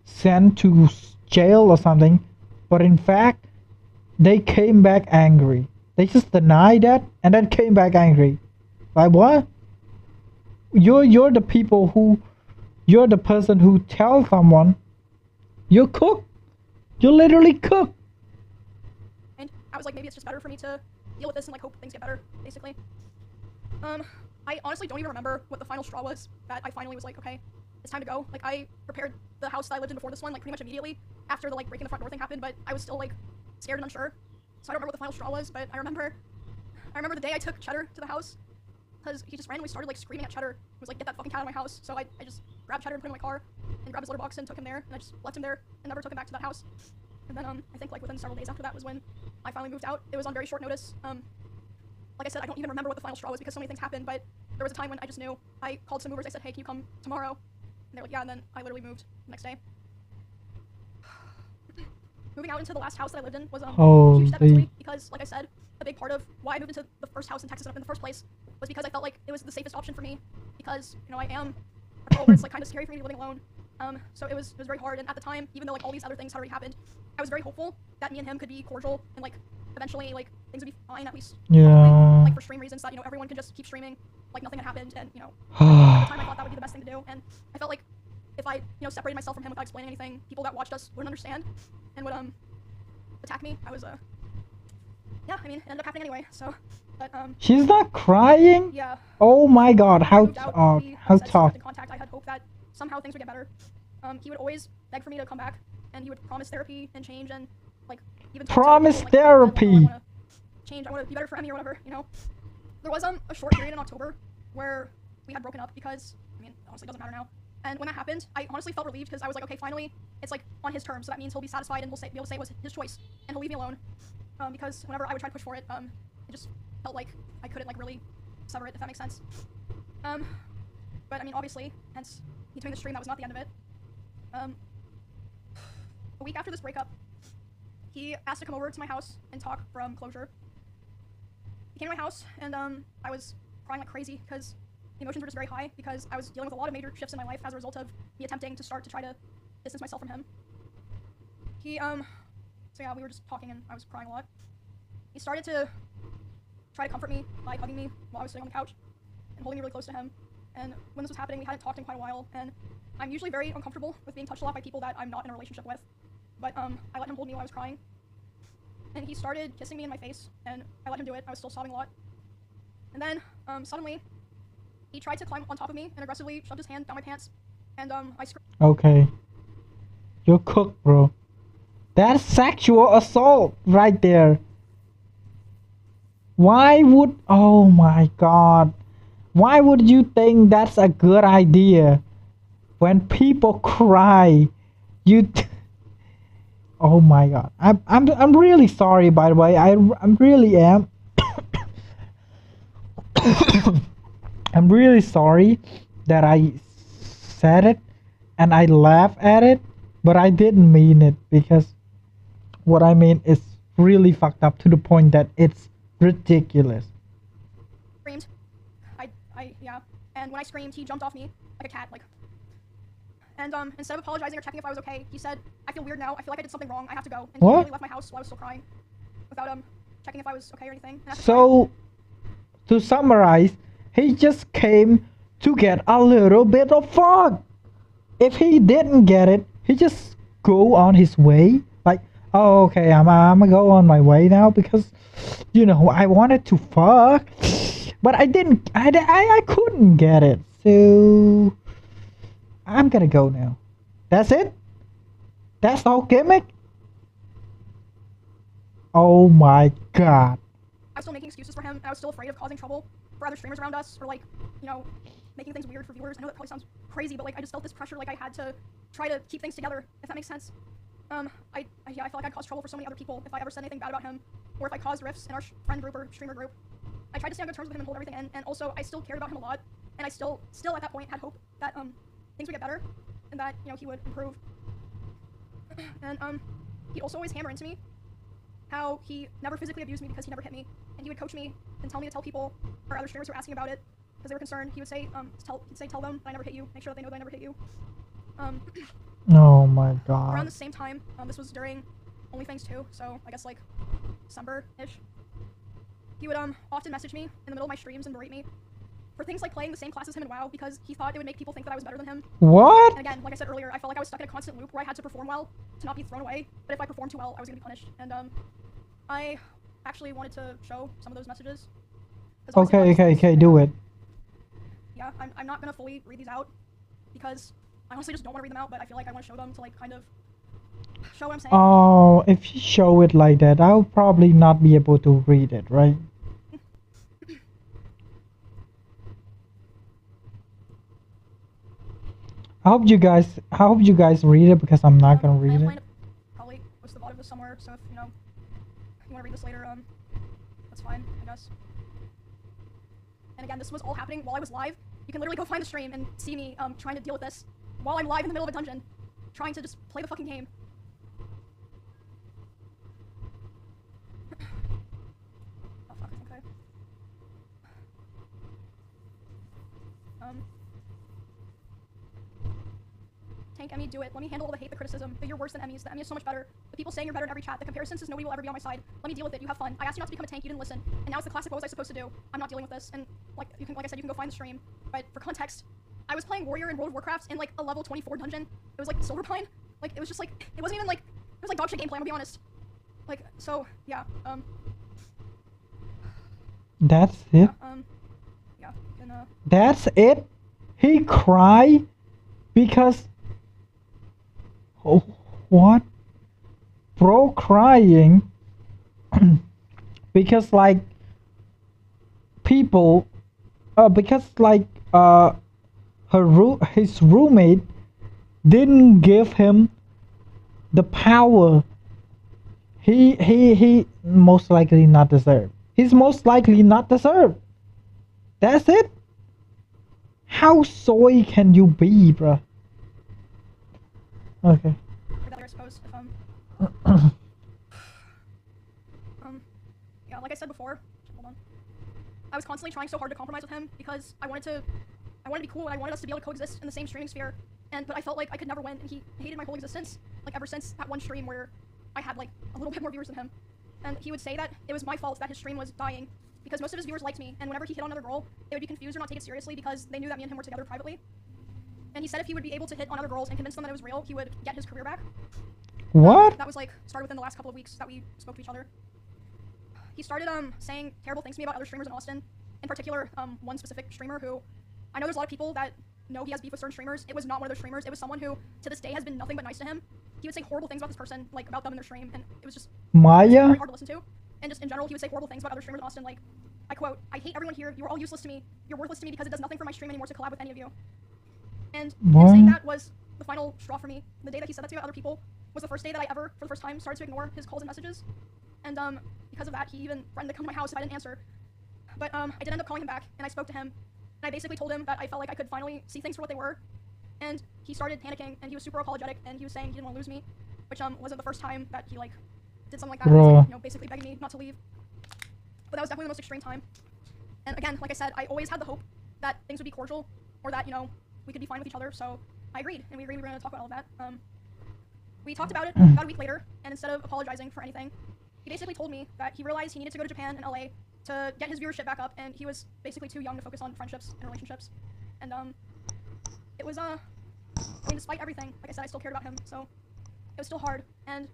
sent to jail or something, but in fact they came back angry. They just denied that and then came back angry. Like what? you're the people who you're the person who tells someone you cook. You literally cook. And I was like, maybe it's just better for me to deal with this and like hope things get better, basically. I honestly don't even remember what the final straw was that I finally was like, okay, it's time to go. Like, I prepared the house that I lived in before this one, like, pretty much immediately after the, like, breaking the front door thing happened, but I was still, like, scared and unsure. So I don't remember what the final straw was, but I remember the day I took Cheddar to the house, because he just randomly started, like, screaming at Cheddar. He was like, get that fucking cat out of my house. So I just grabbed Cheddar and put him in my car, and grabbed his litter box and took him there, and I just left him there, and never took him back to that house. And then, I think, like, within several days after that was when I finally moved out. It was on very short notice. Like I said, I don't even remember what the final straw was because so many things happened, but there was a time when I just knew. I called some movers, I said, hey, can you come tomorrow? And they're like, yeah, and then I literally moved the next day. Moving out into the last house that I lived in was a huge step mentally because, like I said, a big part of why I moved into the first house in Texas in the first place was because I felt like it was the safest option for me because, you know, I am a girl where it's like kind of scary for me to be living alone. So it was very hard, and at the time, even though like all these other things had already happened, I was very hopeful that me and him could be cordial and like eventually like things would be fine at least. Yeah. Probably, like for stream reasons that, you know, everyone can just keep streaming like nothing had happened, and, you know, at the time I thought that would be the best thing to do, and I felt like if I, you know, separated myself from him without explaining anything, people that watched us wouldn't understand and would attack me. I was yeah, I mean, it ended up happening anyway. So, but she's not crying. Yeah. Oh my God, how tough. Contact. I had hope that somehow things would get better. He would always beg for me to come back, and he would promise therapy and change, and like even promise people, like, therapy. I want to change. I want to be better for Emmy or whatever. You know, there was a short period in October where we had broken up because, I mean, honestly, it doesn't matter now. And when that happened, I honestly felt relieved because I was like, okay, finally, it's like on his terms, so that means he'll be satisfied and he'll be able to say it was his choice, and he'll leave me alone. Because whenever I would try to push for it, it just felt like I couldn't like really sever it, if that makes sense. But I mean, obviously, hence he took the stream, that was not the end of it. A week after this breakup, he asked to come over to my house and talk from closure. He came to my house, and I was crying like crazy because the emotions were just very high because I was dealing with a lot of major shifts in my life as a result of me attempting to try to distance myself from him. He, so yeah, we were just talking and I was crying a lot. He started to try to comfort me by hugging me while I was sitting on the couch and holding me really close to him. And when this was happening, we hadn't talked in quite a while, and I'm usually very uncomfortable with being touched a lot by people that I'm not in a relationship with. But I let him hold me while I was crying. And he started kissing me in my face, and I let him do it. I was still sobbing a lot. And then, suddenly, he tried to climb on top of me and aggressively shoved his hand down my pants, and I screamed. Okay. You're cooked, bro. That's sexual assault right there. Why would... Oh my God. Why would you think that's a good idea? When people cry, you... Oh my God. I'm really sorry, by the way. I'm really am. I'm really sorry that I said it and I laughed at it, but I didn't mean it, because what I mean is really fucked up to the point that it's ridiculous. Screamed. Yeah. And when I screamed, he jumped off me like a cat, like. And instead of apologizing or checking if I was okay, he said, I feel weird now. I feel like I did something wrong. I have to go. And he literally left my house while I was still crying, without checking if I was okay or anything. So, to summarize, he just came to get a little bit of fun. If he didn't get it, he just go on his way. Like, oh, okay, I'm gonna go on my way now because, you know, I wanted to fuck, but I didn't. I couldn't get it. So I'm gonna go now. That's it. That's the whole gimmick. Oh my God. I was still making excuses for him, and I was still afraid of causing trouble for other streamers around us, or like, you know, making things weird for viewers. I know that probably sounds crazy, but like I just felt this pressure, like I had to try to keep things together, if that makes sense. I felt like I'd cause trouble for so many other people if I ever said anything bad about him, or if I caused rifts in our friend group or streamer group. I tried to stay on good terms with him and hold everything in, and also I still cared about him a lot, and I still at that point had hope that things would get better, and that, you know, he would improve. And he'd also always hammer into me how he never physically abused me because he never hit me, and he would coach me and tell me to tell people or other streamers who were asking about it because they were concerned. He would say tell them that I never hit you, make sure that they know that I never hit you. Oh my God. Around the same time, this was during OnlyFans too, so I guess like December-ish. He would often message me in the middle of my streams and berate me for things like playing the same class as him in WoW because he thought it would make people think that I was better than him. What? And again, like I said earlier, I felt like I was stuck in a constant loop where I had to perform well to not be thrown away, but if I performed too well, I was gonna be punished. And I actually wanted to show some of those messages. Okay, do it. Yeah, I'm not gonna fully read these out because I honestly just don't want to read them out, but I feel like I want to show them to like kind of show what I'm saying. Oh, if you show it like that, I'll probably not be able to read it, right? I hope you guys read it because I'm not gonna read it. Probably post the bottom of this somewhere, so if you want to read this later, that's fine, I guess. And again, this was all happening while I was live. You can literally go find the stream and see me trying to deal with this while I'm live in the middle of a dungeon, trying to just play the fucking game. Oh fuck, okay. Tank Emmy, do it. Let me handle all the hate, the criticism, that you're worse than Emmy's. The Emmy is so much better. The people saying you're better in every chat. The comparison says nobody will ever be on my side. Let me deal with it. You have fun. I asked you not to become a tank. You didn't listen. And now it's the classic. What was I supposed to do? I'm not dealing with this. And like I said, you can go find the stream. But for context, I was playing Warrior in World of Warcraft in like a level 24 dungeon. It was like Silverpine. Like it was just like it wasn't even like it was like dog shit gameplay. I'm gonna be honest. Like so yeah. That's it. Yeah. And, That's it. He cried because. Oh, what? Bro crying because like people because like his roommate didn't give him the power he most likely not deserve. He's most likely not deserve. That's it. How soy can you be, bruh? Okay. I suppose if yeah, like I said before, hold on. I was constantly trying so hard to compromise with him because I wanted to be cool and I wanted us to be able to coexist in the same streaming sphere. But I felt like I could never win, and he hated my whole existence. Like ever since that one stream where I had like a little bit more viewers than him, and he would say that it was my fault that his stream was dying because most of his viewers liked me, and whenever he hit on another girl, they would be confused or not take it seriously because they knew that me and him were together privately. And he said if he would be able to hit on other girls and convince them that it was real, he would get his career back. What? That was like started within the last couple of weeks that we spoke to each other. He started saying terrible things to me about other streamers in Austin. In particular, one specific streamer who I know there's a lot of people that know he has beef with certain streamers. It was not one of those streamers. It was someone who to this day has been nothing but nice to him. He would say horrible things about this person, like about them in their stream, and it was just Maya? very hard to listen to. And just in general, he would say horrible things about other streamers in Austin, like, I quote, "I hate everyone here. You're all useless to me. You're worthless to me because it does nothing for my stream anymore to collab with any of you." And him saying that was the final straw for me. The day that he said that to other people was the first day that I ever, for the first time, started to ignore his calls and messages. And because of that, he even threatened to come to my house if I didn't answer. But I did end up calling him back, and I spoke to him. And I basically told him that I felt like I could finally see things for what they were. And he started panicking, and he was super apologetic, and he was saying he didn't want to lose me, which wasn't the first time that he like did something like that. He was, like, basically begging me not to leave. But that was definitely the most extreme time. And again, like I said, I always had the hope that things would be cordial, or that we could be fine with each other. So I agreed, and we agreed we were going to talk about all of that. We talked about it about a week later, and instead of apologizing for anything, he basically told me that he realized he needed to go to Japan and LA to get his viewership back up, and he was basically too young to focus on friendships and relationships. And it was I mean, despite everything, like I said, I still cared about him, so it was still hard. And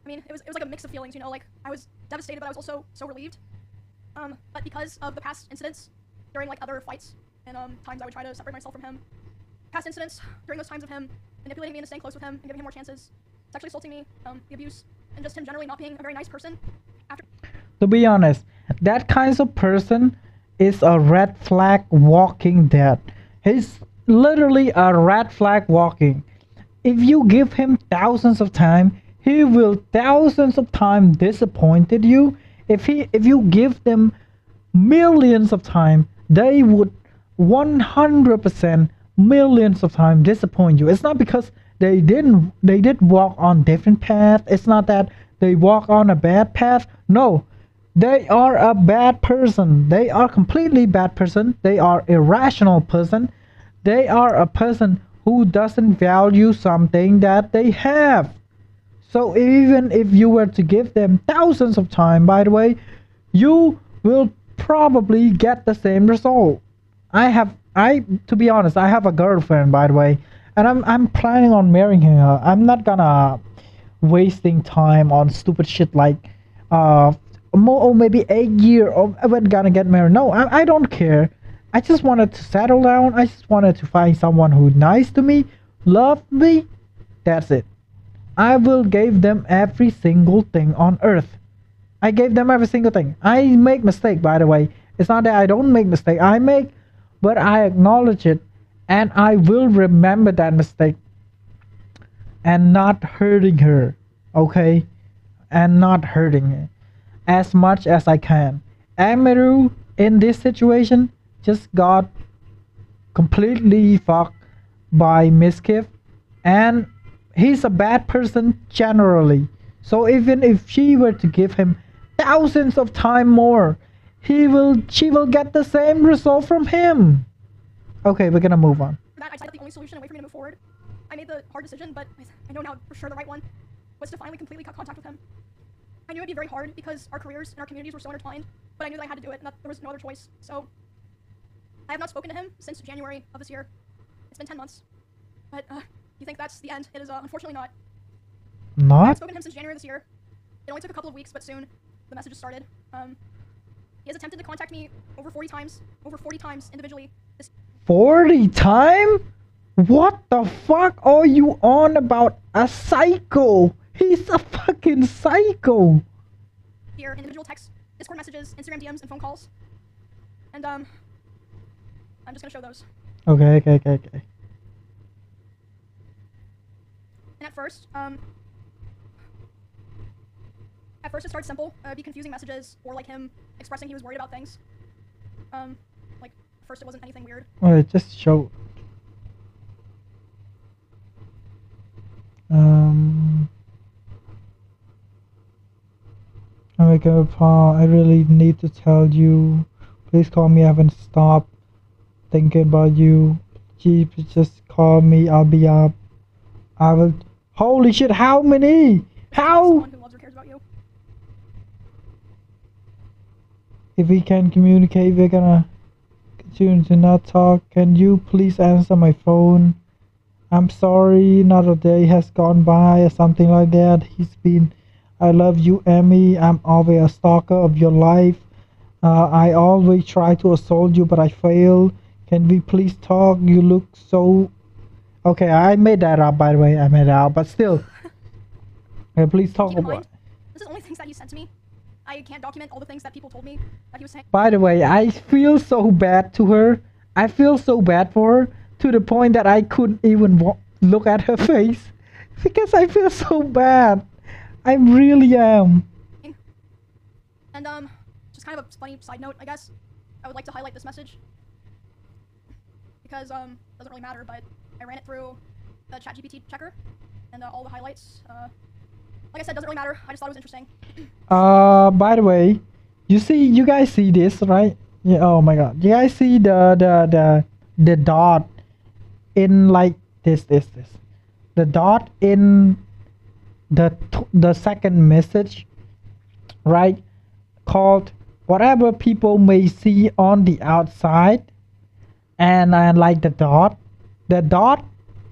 I mean, it was like a mix of feelings, like I was devastated, but I was also so relieved. But because of the past incidents during like other fights and times I would try to separate myself from him, past incidents during those times of him manipulating me into staying close with him and giving him more chances, sexually assaulting me, the abuse, and just him generally not being a very nice person. To be honest, that kind of person is a red flag walking dead. He's literally a red flag walking. If you give him thousands of time, he will thousands of time disappointed you. If you give them millions of time, they would 100% millions of time disappoint you. It's not because they did walk on different path. It's not that they walk on a bad path. No, they are a bad person. They are completely bad person. They are irrational person. They are a person who doesn't value something that they have. So even if you were to give them thousands of time, by the way, you will probably get the same result. I to be honest, I have a girlfriend, by the way, and I'm planning on marrying her. I'm not gonna wasting time on stupid shit like uh more or maybe 8 year of we're gonna get married. No, I don't care. I just wanted to settle down. I just wanted to find someone who's nice to me, love me. That's it. I will give them every single thing on earth. I gave them every single thing. I make mistake, by the way. It's not that I don't make mistake. I make, but I acknowledge it, and I will remember that mistake and not hurting her, okay? And not hurting her as much as I can. Emiru in this situation just got completely fucked by Miskiff, and he's a bad person generally. So even if she were to give him thousands of time more, she will get the same result from him. Okay, we're gonna move on. For that, I decided that the only solution, a way for me to move forward, I made the hard decision, but I know now for sure the right one, was to finally completely cut contact with him. I knew it'd be very hard because our careers and our communities were so intertwined, but I knew that I had to do it and that there was no other choice. So I have not spoken to him since January of this year. It's been 10 months. But you think that's the end? It is unfortunately not. I Not haven't spoken to him since January this year. It only took a couple of weeks, but soon the messages started. He has attempted to contact me over 40 times individually. 40 time? What the fuck are you on about? A psycho. He's a fucking psycho. Here, individual texts, Discord messages, Instagram DMs, and phone calls. And I'm just gonna show those. Okay. And at first it started simple. It'd be confusing messages, or like him expressing he was worried about things. Like at first it wasn't anything weird. Alright, just show. Oh my god, Paul, I really need to tell you. Please call me. I haven't stopped thinking about you. Gee, just call me. I'll be up. I will. Holy shit, how many? How? Someone who loves or cares about you. If we can communicate, we're gonna continue to not talk. Can you please answer my phone? I'm sorry, another day has gone by or something like that. He's been. I love you, Emmy. I'm always a stalker of your life. I always try to assault you, but I fail. Can we please talk? You look so. Okay, I made that up, by the way. I made it up, but still. Please talk Keep in about. mind, this is only things that he sent to me. I can't document all the things that people told me that he was saying. By the way, I feel so bad to her. I feel so bad for her to the point that I couldn't even look at her face because I feel so bad. I really am. And just kind of a funny side note, I guess. I would like to highlight this message because it doesn't really matter, but I ran it through the ChatGPT checker and all the highlights. Like I said, doesn't really matter. I just thought it was interesting. By the way, you guys see this, right? Yeah. Oh my god. You guys see the dot in like this. The dot in the second message, right? Called whatever people may see on the outside, and I like the dot. The dot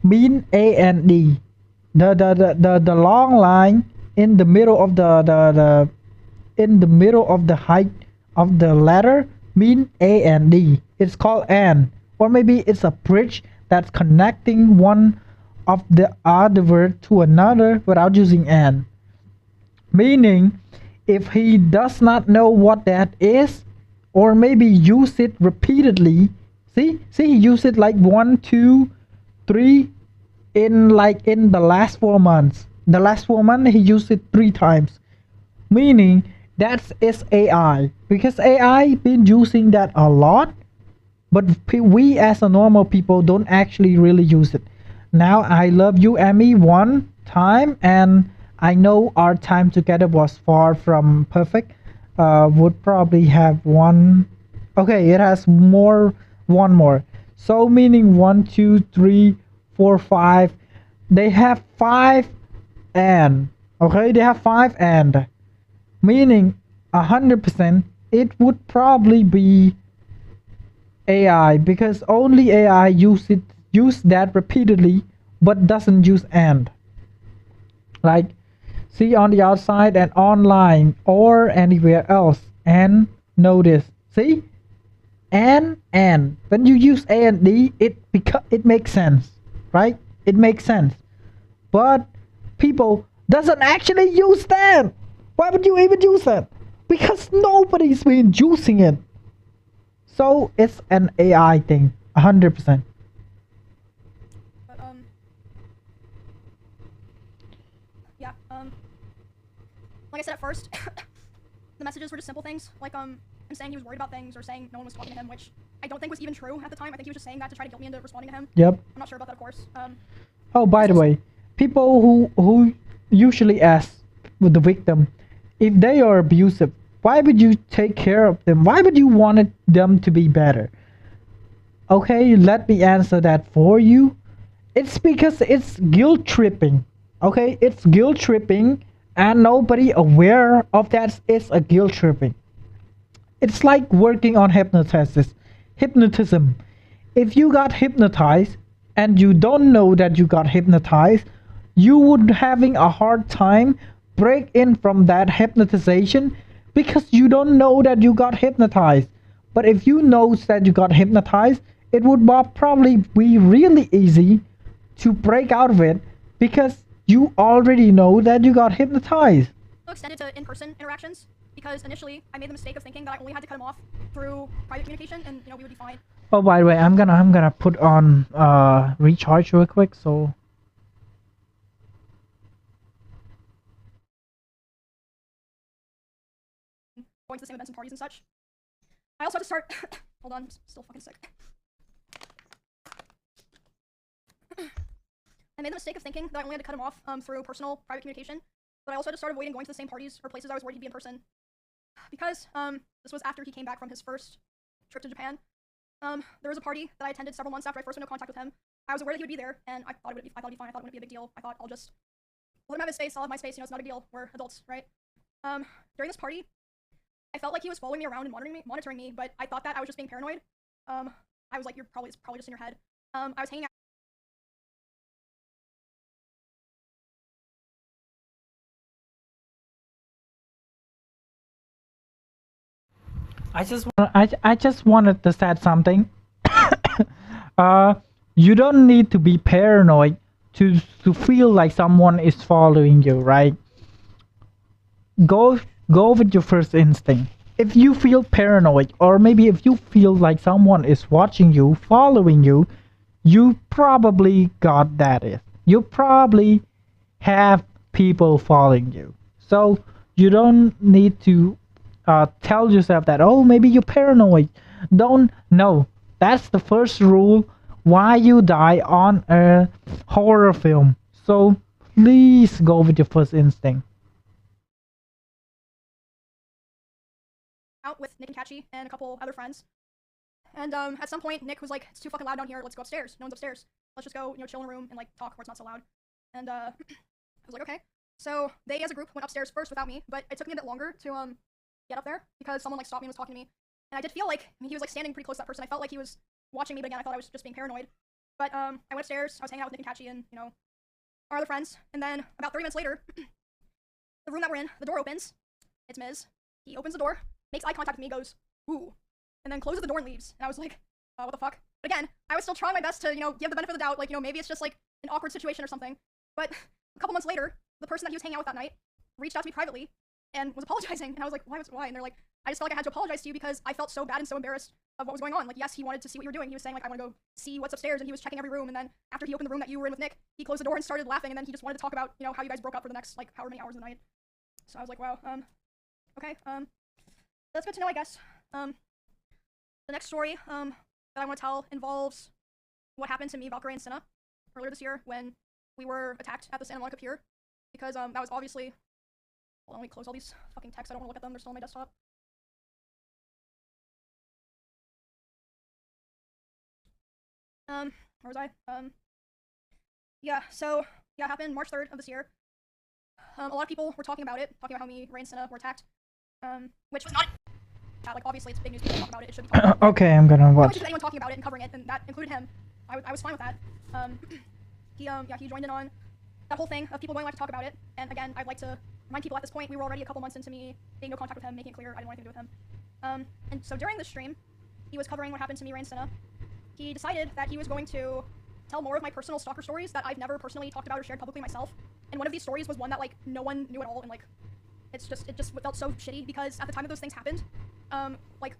mean A and D. The long line in the middle of the in the middle of the height of the letter mean A and D. It's called and, or maybe it's a bridge that's connecting one of the other word to another without using and. Meaning, if he does not know what that is, or maybe use it repeatedly, see he use it like 1, 2, 3 in the last 4 months. The last 4 months he used it 3 times. Meaning that's is AI, because AI been using that a lot, but we as a normal people don't actually really use it. Now I love you, Emmy, 1 time, and I know our time together was far from perfect. Would probably have 1. Okay, it has more, 1 more. So meaning 1, 2, 3, 4, 5. They have 5 and. Okay, they have 5 and. Meaning 100% it would probably be AI, because only AI use that repeatedly but doesn't use and. Like, see on the outside and online or anywhere else, and notice. See? And when you use A and D, it makes sense, right? It makes sense. But people doesn't actually use that. Why would you even use that? Because nobody's been using it. So it's an AI thing, 100%. But yeah, like I said at first, the messages were just simple things, like him saying he was worried about things or saying no one was talking to him, which I don't think was even true at the time. I think he was just saying that to try to guilt me into responding to him. Yep. I'm not sure about that, of course. Oh, by the way, people who usually ask with the victim if they are abusive, why would you take care of them? Why would you want them to be better? Okay, let me answer that for you. It's because it's guilt tripping. Okay, it's guilt tripping, and nobody aware of that is a guilt tripping. It's like working on hypnotism. If you got hypnotized and you don't know that you got hypnotized, you would having a hard time break in from that hypnotization because you don't know that you got hypnotized. But if you know that you got hypnotized, it would probably be really easy to break out of it because you already know that you got hypnotized. Extended to in-person interactions, because initially I made the mistake of thinking that I only had to cut him off through private communication and we would be fine. Oh, by the way, I'm gonna put on recharge real quick. So going to the same events and parties and such. I also had to start. Hold on, I'm still fucking sick. I made the mistake of thinking that I only had to cut him off through personal private communication, but I also had to start avoiding going to the same parties or places I was worried he'd be in person, because this was after he came back from his first trip to Japan. There was a party that I attended several months after I first went into contact with him. I was aware that he would be there, and I thought it'd be fine. I thought it wouldn't be a big deal. I thought I'll just let him have his space. I'll have my space. It's not a big deal. We're adults, right? During this party, I felt like he was following me around and monitoring me, but I thought that I was just being paranoid. I was like, it's probably just in your head. I was hanging out. I just wanted to say something. uh, you don't need to be paranoid to feel like someone is following you, right? Go go with your first instinct. If you feel paranoid, or maybe if you feel like someone is watching you, following you, you probably got that is. You probably have people following you. So you don't need to tell yourself that, oh, maybe you're paranoid. Don't. No, that's the first rule why you die on a horror film. So please go with your first instinct. Out with Nick and Kachi and a couple other friends. And at some point, Nick was like, "It's too fucking loud down here. Let's go upstairs. No one's upstairs. Let's just go, chill in a room and like talk where it's not so loud." And I was like, "Okay." So they, as a group, went upstairs first without me, but it took me a bit longer to get up there because someone like stopped me and was talking to me. And I did feel like, he was like standing pretty close to that person. I felt like he was watching me, but again, I thought I was just being paranoid. But I went upstairs. I was hanging out with Nick and Kachi and our other friends. And then about 30 minutes later, the room that we're in, the door opens. It's Miz. He opens the door, makes eye contact with me, goes, "Ooh," and then closes the door and leaves. And I was like, what the fuck? But again, I was still trying my best to, give the benefit of the doubt, like, maybe it's just like an awkward situation or something. But a couple months later, the person that he was hanging out with that night reached out to me privately and was apologizing. And I was like, why? And they're like, I just felt like I had to apologize to you because I felt so bad and so embarrassed of what was going on. Like, yes, he wanted to see what you were doing. He was saying, like, I want to go see what's upstairs, and he was checking every room. And then after he opened the room that you were in with Nick, he closed the door and started laughing. And then he just wanted to talk about, how you guys broke up for the next, like, however many hours of the night. So I was like, wow, okay, that's good to know, I guess. The next story that I want to tell involves what happened to me, Valkyrie, and Cinna earlier this year when we were attacked at the Santa Monica Pier, because that was obviously. Hold on, let me close all these fucking texts. I don't want to look at them. They're still on my desktop. Where was I? Yeah. So yeah, it happened March 3rd of this year. A lot of people were talking about it, talking about how me, Ray, and Cinna were attacked. Which was not. like obviously it's big news. People talk about it. It should be talked about. Okay, I'm gonna I was watch. just anyone talking about it and covering it, and that included him. I was fine with that. He joined in on that whole thing of people going live to talk about it. And again, I'd like to remind people at this point we were already a couple months into me being no contact with him, making it clear I didn't want anything to do with him. And so during this stream, he was covering what happened to me, Ray, and Cinna. He decided that he was going to tell more of my personal stalker stories that I've never personally talked about or shared publicly myself. And one of these stories was one that like no one knew at all, and like it just felt so shitty because at the time that those things happened, like,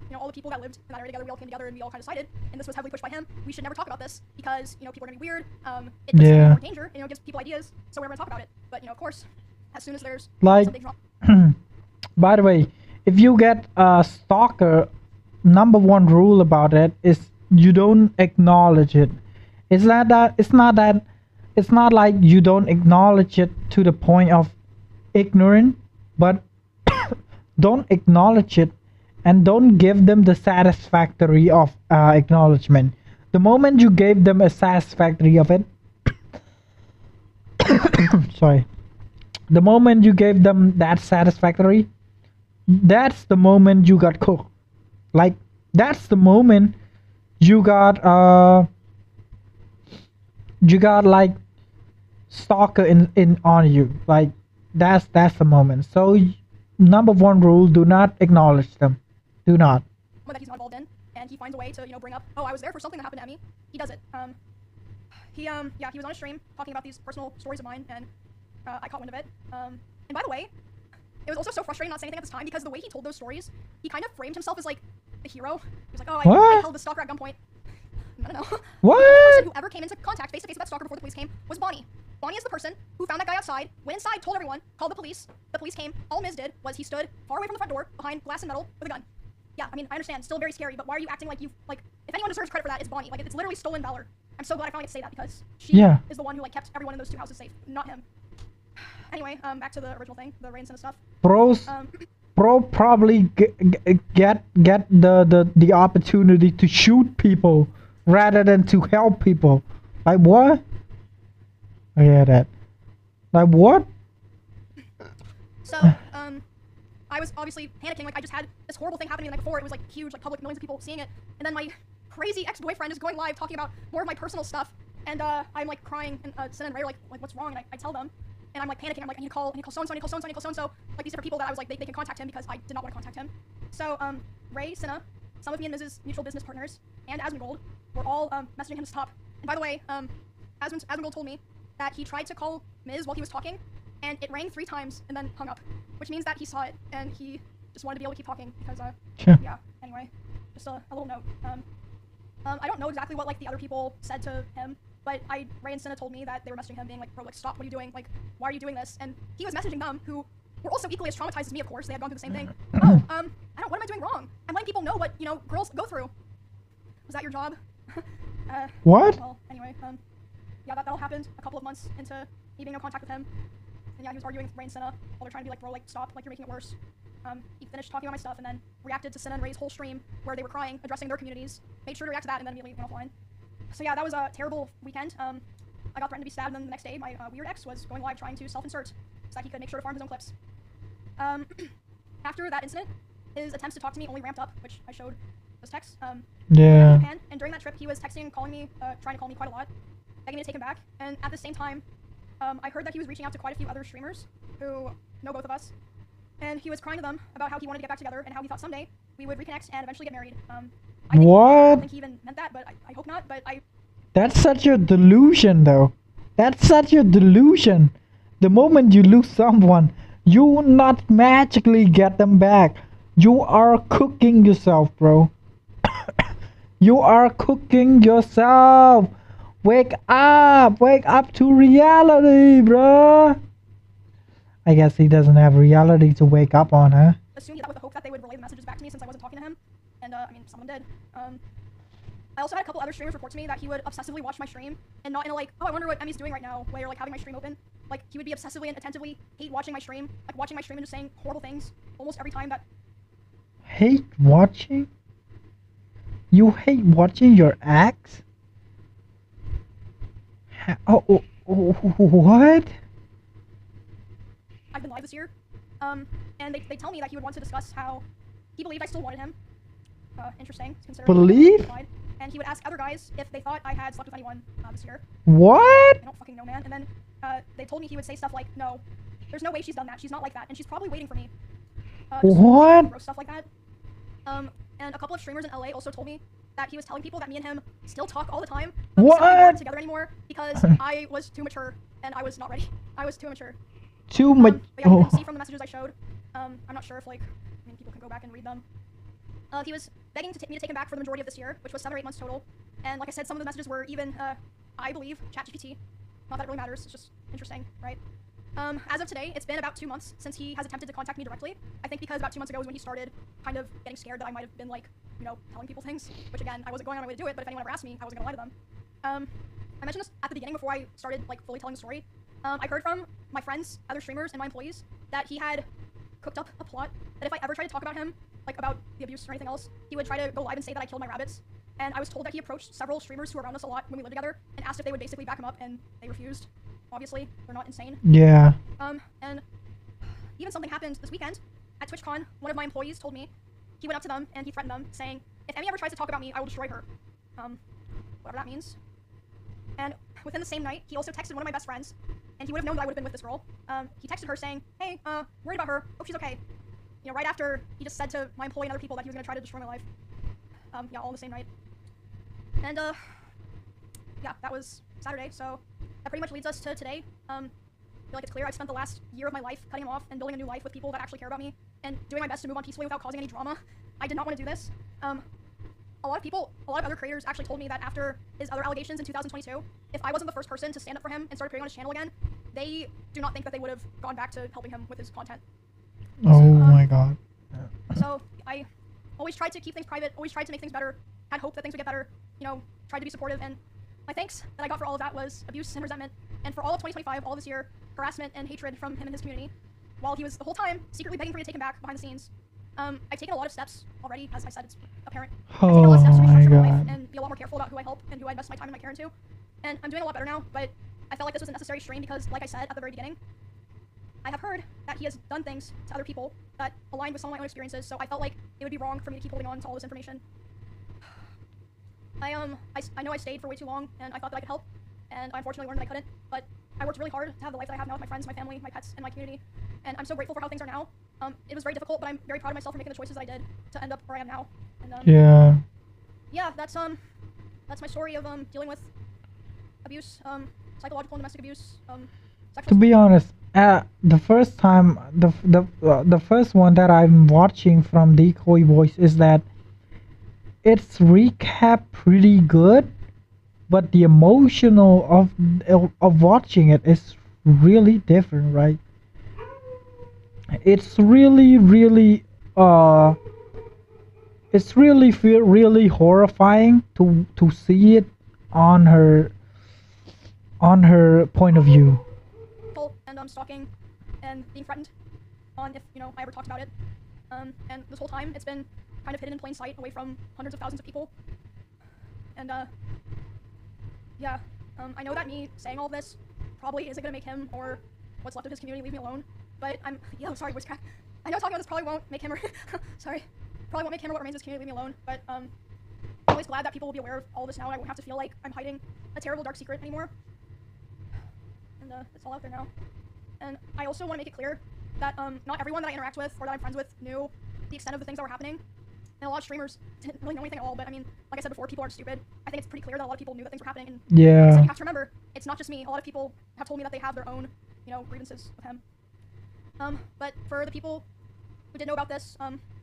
you know, all the people that lived in that area together, we all came together and we all kind of decided, and this was heavily pushed by him, we should never talk about this because, you know, people are gonna be weird, it puts them in more danger, and, you know, it gives people ideas, so we're gonna talk about it. But, you know, of course, as soon as there's like, something wrong. by the way, if you get a stalker, number one rule about it is you don't acknowledge it. It's not like you don't acknowledge it to the point of ignorant, but don't acknowledge it and don't give them the satisfactory of acknowledgement. The moment you gave them a satisfactory of it, sorry, the moment you gave them that satisfactory, that's the moment you got cooked. Like, that's the moment you got like stalker in on you. Like, that's the moment. So number one rule, do not acknowledge them. Do not. That he's not involved in, and he finds a way to, you know, bring up, oh, I was there for something that happened to me. He does it. He was on a stream talking about these personal stories of mine, and I caught wind of it. And by the way, it was also so frustrating not saying anything at this time because the way he told those stories, he kind of framed himself as like the hero. He was like, oh, I held the stalker at gunpoint. No. What? The only person who ever came into contact face to face with that stalker before the police came was Bonnie. Bonnie is the person who found that guy outside, went inside, told everyone, called the police. The police came. All Miz did was he stood far away from the front door, behind glass and metal, with a gun. Yeah, I mean, I understand, still very scary, but why are you acting like you, like, if anyone deserves credit for that, it's Bonnie. Like, it's literally stolen valor. I'm so glad I finally get to say that because she is the one who, like, kept everyone in those two houses safe, not him. Anyway, back to the original thing, the Ray and Cinna stuff. Bro probably get the opportunity to shoot people rather than to help people. Like, what? I hear that. Like, what? So, I was obviously panicking. Like, I just had this horrible thing happening the night before. It was like huge, like public, millions of people seeing it. And then my crazy ex-boyfriend is going live talking about more of my personal stuff. And I'm like crying, and Cinna and Ray are like, what's wrong? And I tell them, and I'm like panicking. I'm like, I need to call so-and-so, I need to call so-and-so, I need to call so-and-so. Like, these different people that I was like, they can contact him because I did not want to contact him. So, Ray, Cinna, some of me and Miz's mutual business partners, and Asmongold were all messaging him to stop. And by the way, Asmongold told me that he tried to call Miz while he was talking, and it rang 3 times and then hung up, which means that he saw it and he just wanted to be able to keep talking because yeah. Anyway, just a little note. I don't know exactly what like the other people said to him, but Ray and Cinna told me that they were messaging him being like, bro, like, stop, what are you doing? Like, why are you doing this? And he was messaging them, who were also equally as traumatized as me, of course. They had gone through the same thing. Oh, what am I doing wrong? I'm letting people know what, you know, girls go through. Was that your job? What? Well, anyway, yeah, that all happened a couple of months into me being no contact with him. And yeah, he was arguing with Ray and Cinna while they're trying to be like, bro, like, stop, like, you're making it worse. He finished talking about my stuff and then reacted to Cinna and Ray's whole stream where they were crying, addressing their communities, made sure to react to that, and then immediately went offline. So yeah, that was a terrible weekend. I got threatened to be stabbed, and then the next day, my weird ex was going live trying to self-insert so that he could make sure to farm his own clips. After that incident, his attempts to talk to me only ramped up, which I showed those texts. Yeah. Japan, and during that trip, he was texting and calling me, trying to call me quite a lot, begging me to take him back. And at the same time, I heard that he was reaching out to quite a few other streamers who know both of us, and he was crying to them about how he wanted to get back together and how he thought someday we would reconnect and eventually get married. I don't think he even meant that, but I hope not. But That's such a delusion, though. That's such a delusion. The moment you lose someone, you not magically get them back. You are cooking yourself, bro. You are cooking yourself. Wake up to reality, bro. I guess he doesn't have reality to wake up on, huh? Assumed that with the hope that they would relay the messages back to me since I wasn't talking to him, and I mean, someone did. I also had a couple other streamers report to me that he would obsessively watch my stream, and not in a like, oh, I wonder what Emmy's doing right now, way, or like having my stream open. Like, he would be obsessively and attentively hate watching my stream, like watching my stream and just saying horrible things almost every time that. Hate watching? You hate watching your ex? What? I've been live this year, and they tell me that he would want to discuss how he believed I still wanted him. Interesting, considering Believe? and he would ask other guys if they thought I had slept with anyone this year. What? I don't fucking know, man. And then they told me he would say stuff like, "No, there's no way she's done that. She's not like that, and she's probably waiting for me." What? Gross stuff like that. And a couple of streamers in LA also told me that he was telling people that me and him still talk all the time, but we still What? aren't together anymore because I was too mature and I was not ready. I was too immature. Too much. But yeah, you can see from the messages I showed. I'm not sure if people can go back and read them. He was begging me to take him back for the majority of this year, which was 7 or 8 months total. And like I said, some of the messages were even, I believe, ChatGPT. Not that it really matters. It's just interesting, right? As of today, it's been about 2 months since he has attempted to contact me directly. I think because about 2 months ago was when he started kind of getting scared that I might have been telling people things. Which again, I wasn't going on my way to do it, but if anyone ever asked me, I wasn't gonna lie to them. I mentioned this at the beginning before I started fully telling the story. I heard from my friends, other streamers, and my employees that he had cooked up a plot that if I ever tried to talk about him, about the abuse or anything else, he would try to go live and say that I killed my rabbits. And I was told that he approached several streamers who were around us a lot when we lived together and asked if they would basically back him up, and they refused. Obviously, they're not insane. Yeah. And even something happened this weekend at TwitchCon. One of my employees told me he went up to them and he threatened them, saying, "If Emmy ever tries to talk about me, I will destroy her." Whatever that means. And within the same night, he also texted one of my best friends, and he would have known that I would have been with this girl. He texted her saying, "Hey, worried about her. Hope she's okay." Right after he just said to my employee and other people that he was gonna try to destroy my life. Yeah, all in the same night. And yeah, that was Saturday, so that pretty much leads us to today. I feel like it's clear I've spent the last year of my life cutting him off and building a new life with people that actually care about me, and doing my best to move on peacefully without causing any drama. I did not want to do this. A lot of other creators actually told me that after his other allegations in 2022, if I wasn't the first person to stand up for him and start creating on his channel again, they do not think that they would have gone back to helping him with his content. Oh my god. So I always tried to keep things private, always tried to make things better, had hope that things would get better, tried to be supportive, and my thanks that I got for all of that was abuse and resentment, and for all of 2025, all this year, harassment and hatred from him and his community, while he was the whole time secretly begging for me to take him back behind the scenes. I've taken a lot of steps already, as I said, it's apparent. I've taken a lot of steps to restructure my life and be a lot more careful about who I help and who I invest my time and my care into, and I'm doing a lot better now, but I felt like this was a necessary strain because, like I said at the very beginning, I have heard that he has done things to other people that align with some of my own experiences, so I felt like it would be wrong for me to keep holding on to all this information. I know I stayed for way too long, and I thought that I could help, and I unfortunately learned that I couldn't, but I worked really hard to have the life that I have now with my friends, my family, my pets, and my community, and I'm so grateful for how things are now. It was very difficult, but I'm very proud of myself for making the choices that I did to end up where I am now. And yeah. Yeah, that's my story of dealing with abuse, psychological and domestic abuse, sexual. To be honest, the first time, the first one that I'm watching from Decoy Voice is that it's recap pretty good, but the emotional of watching it is really different, right? It's really it's really feel really horrifying to see it on her point of view. And stalking and being threatened on if I ever talked about it. And this whole time it's been kind of hidden in plain sight away from hundreds of thousands of people. And yeah, I know that me saying all this probably isn't gonna make him or what's left of his community leave me alone. But I'm sorry, voice crack. I know talking about this probably won't make him or sorry, probably won't make him or what remains of his community leave me alone. But I'm always glad that people will be aware of all this now, and I won't have to feel like I'm hiding a terrible dark secret anymore. And it's all out there now. And I also want to make it clear that not everyone that I interact with or that I'm friends with knew the extent of the things that were happening. And a lot of streamers didn't really know anything at all, but I mean, like I said before, people aren't stupid. I think it's pretty clear that a lot of people knew that things were happening. And yeah. So you have to remember, it's not just me. A lot of people have told me that they have their own, grievances with him. But for the people who did know about this,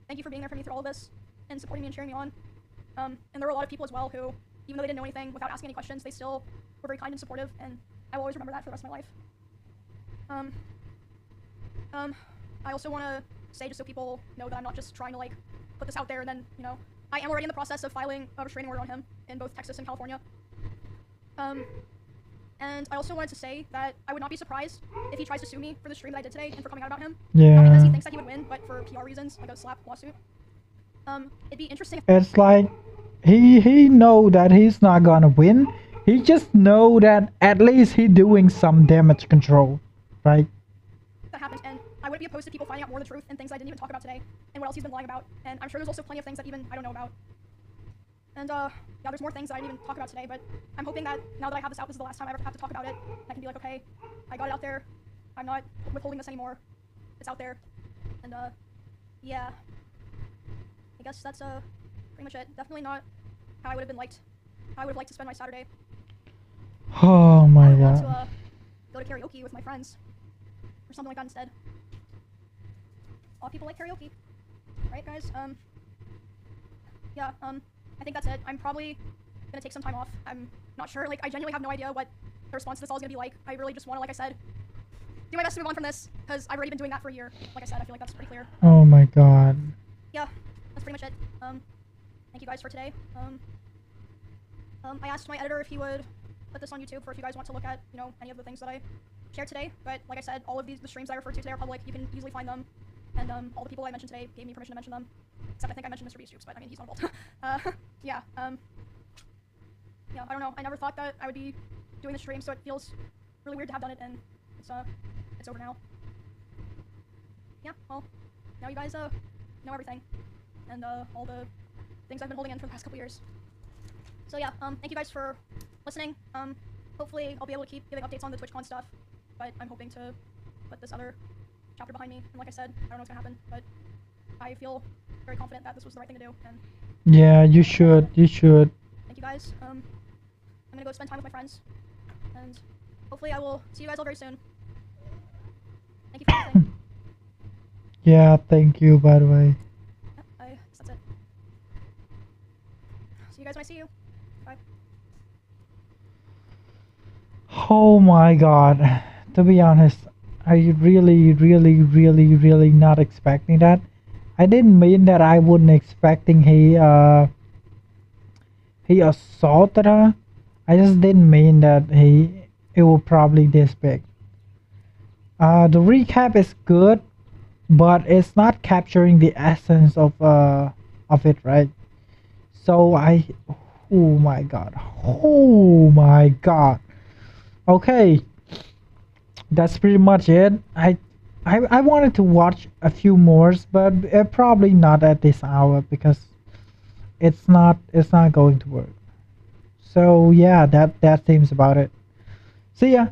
thank you for being there for me through all of this and supporting me and cheering me on. And there were a lot of people as well who, even though they didn't know anything, without asking any questions, they still were very kind and supportive, and I will always remember that for the rest of my life. I also want to say, just so people know, that I'm not just trying to put this out there and then, I am already in the process of filing a restraining order on him in both Texas and California. And I also wanted to say that I would not be surprised if he tries to sue me for the stream that I did today and for coming out about him. Yeah. Not because he thinks that he would win, but for PR reasons, like a slap lawsuit. It'd be interesting. It's like he know that he's not gonna win. He just know that at least he doing some damage control, right? That happens, and I would wouldn't be opposed to people finding out more of the truth and things I didn't even talk about today, and what else he's been lying about. And I'm sure there's also plenty of things that even I don't know about. And yeah, there's more things that I didn't even talk about today, but I'm hoping that now that I have this out, this is the last time I ever have to talk about it. I can be like, okay, I got it out there. I'm not withholding this anymore. It's out there. And yeah. I guess that's pretty much it. Definitely not how I would have been liked. How I would have liked to spend my Saturday. Oh my I would want god. to go to karaoke with my friends. Or something like that instead. All people like karaoke. Right, guys? Yeah, I think that's it. I'm probably gonna take some time off. I'm not sure. Like, I genuinely have no idea what the response to this all is gonna be like. I really just want to, like I said, do my best to move on from this, because I've already been doing that for a year. Like I said, I feel like that's pretty clear. Oh my god. Yeah, that's pretty much it. Thank you guys for today. I asked my editor if he would put this on YouTube for if you guys want to look at, you know, any of the things that I shared today. But like I said, all of the streams I referred to today are public. You can easily find them. And all the people I mentioned today gave me permission to mention them. Except I think I mentioned Mr. Beast, but I mean, he's not involved. Yeah, yeah, I don't know. I never thought that I would be doing the stream, so it feels really weird to have done it, and it's over now. Yeah, well, now you guys know everything, and all the things I've been holding in for the past couple years. So yeah, thank you guys for listening. Hopefully I'll be able to keep giving updates on the TwitchCon stuff, but I'm hoping to put this other chapter behind me. And like I said, I don't know what's gonna happen, but I feel very confident that this was the right thing to do. And Yeah, you should. You should. thank you guys. I'm gonna go spend time with my friends, and hopefully I will see you guys all very soon. Thank you for everything. Yeah, thank you, by the way. Yeah, I guess that's it. See you guys when I see you. Bye. Oh my god. To be honest, I really not expecting that. I didn't mean that I wasn't expecting he assaulted her. I just didn't mean that it will probably this big. The recap is good, but it's not capturing the essence of it, right? So oh my god, oh my god. Okay, that's pretty much it. I wanted to watch a few more, but probably not at this hour because it's not going to work. So yeah, that seems about it. See ya.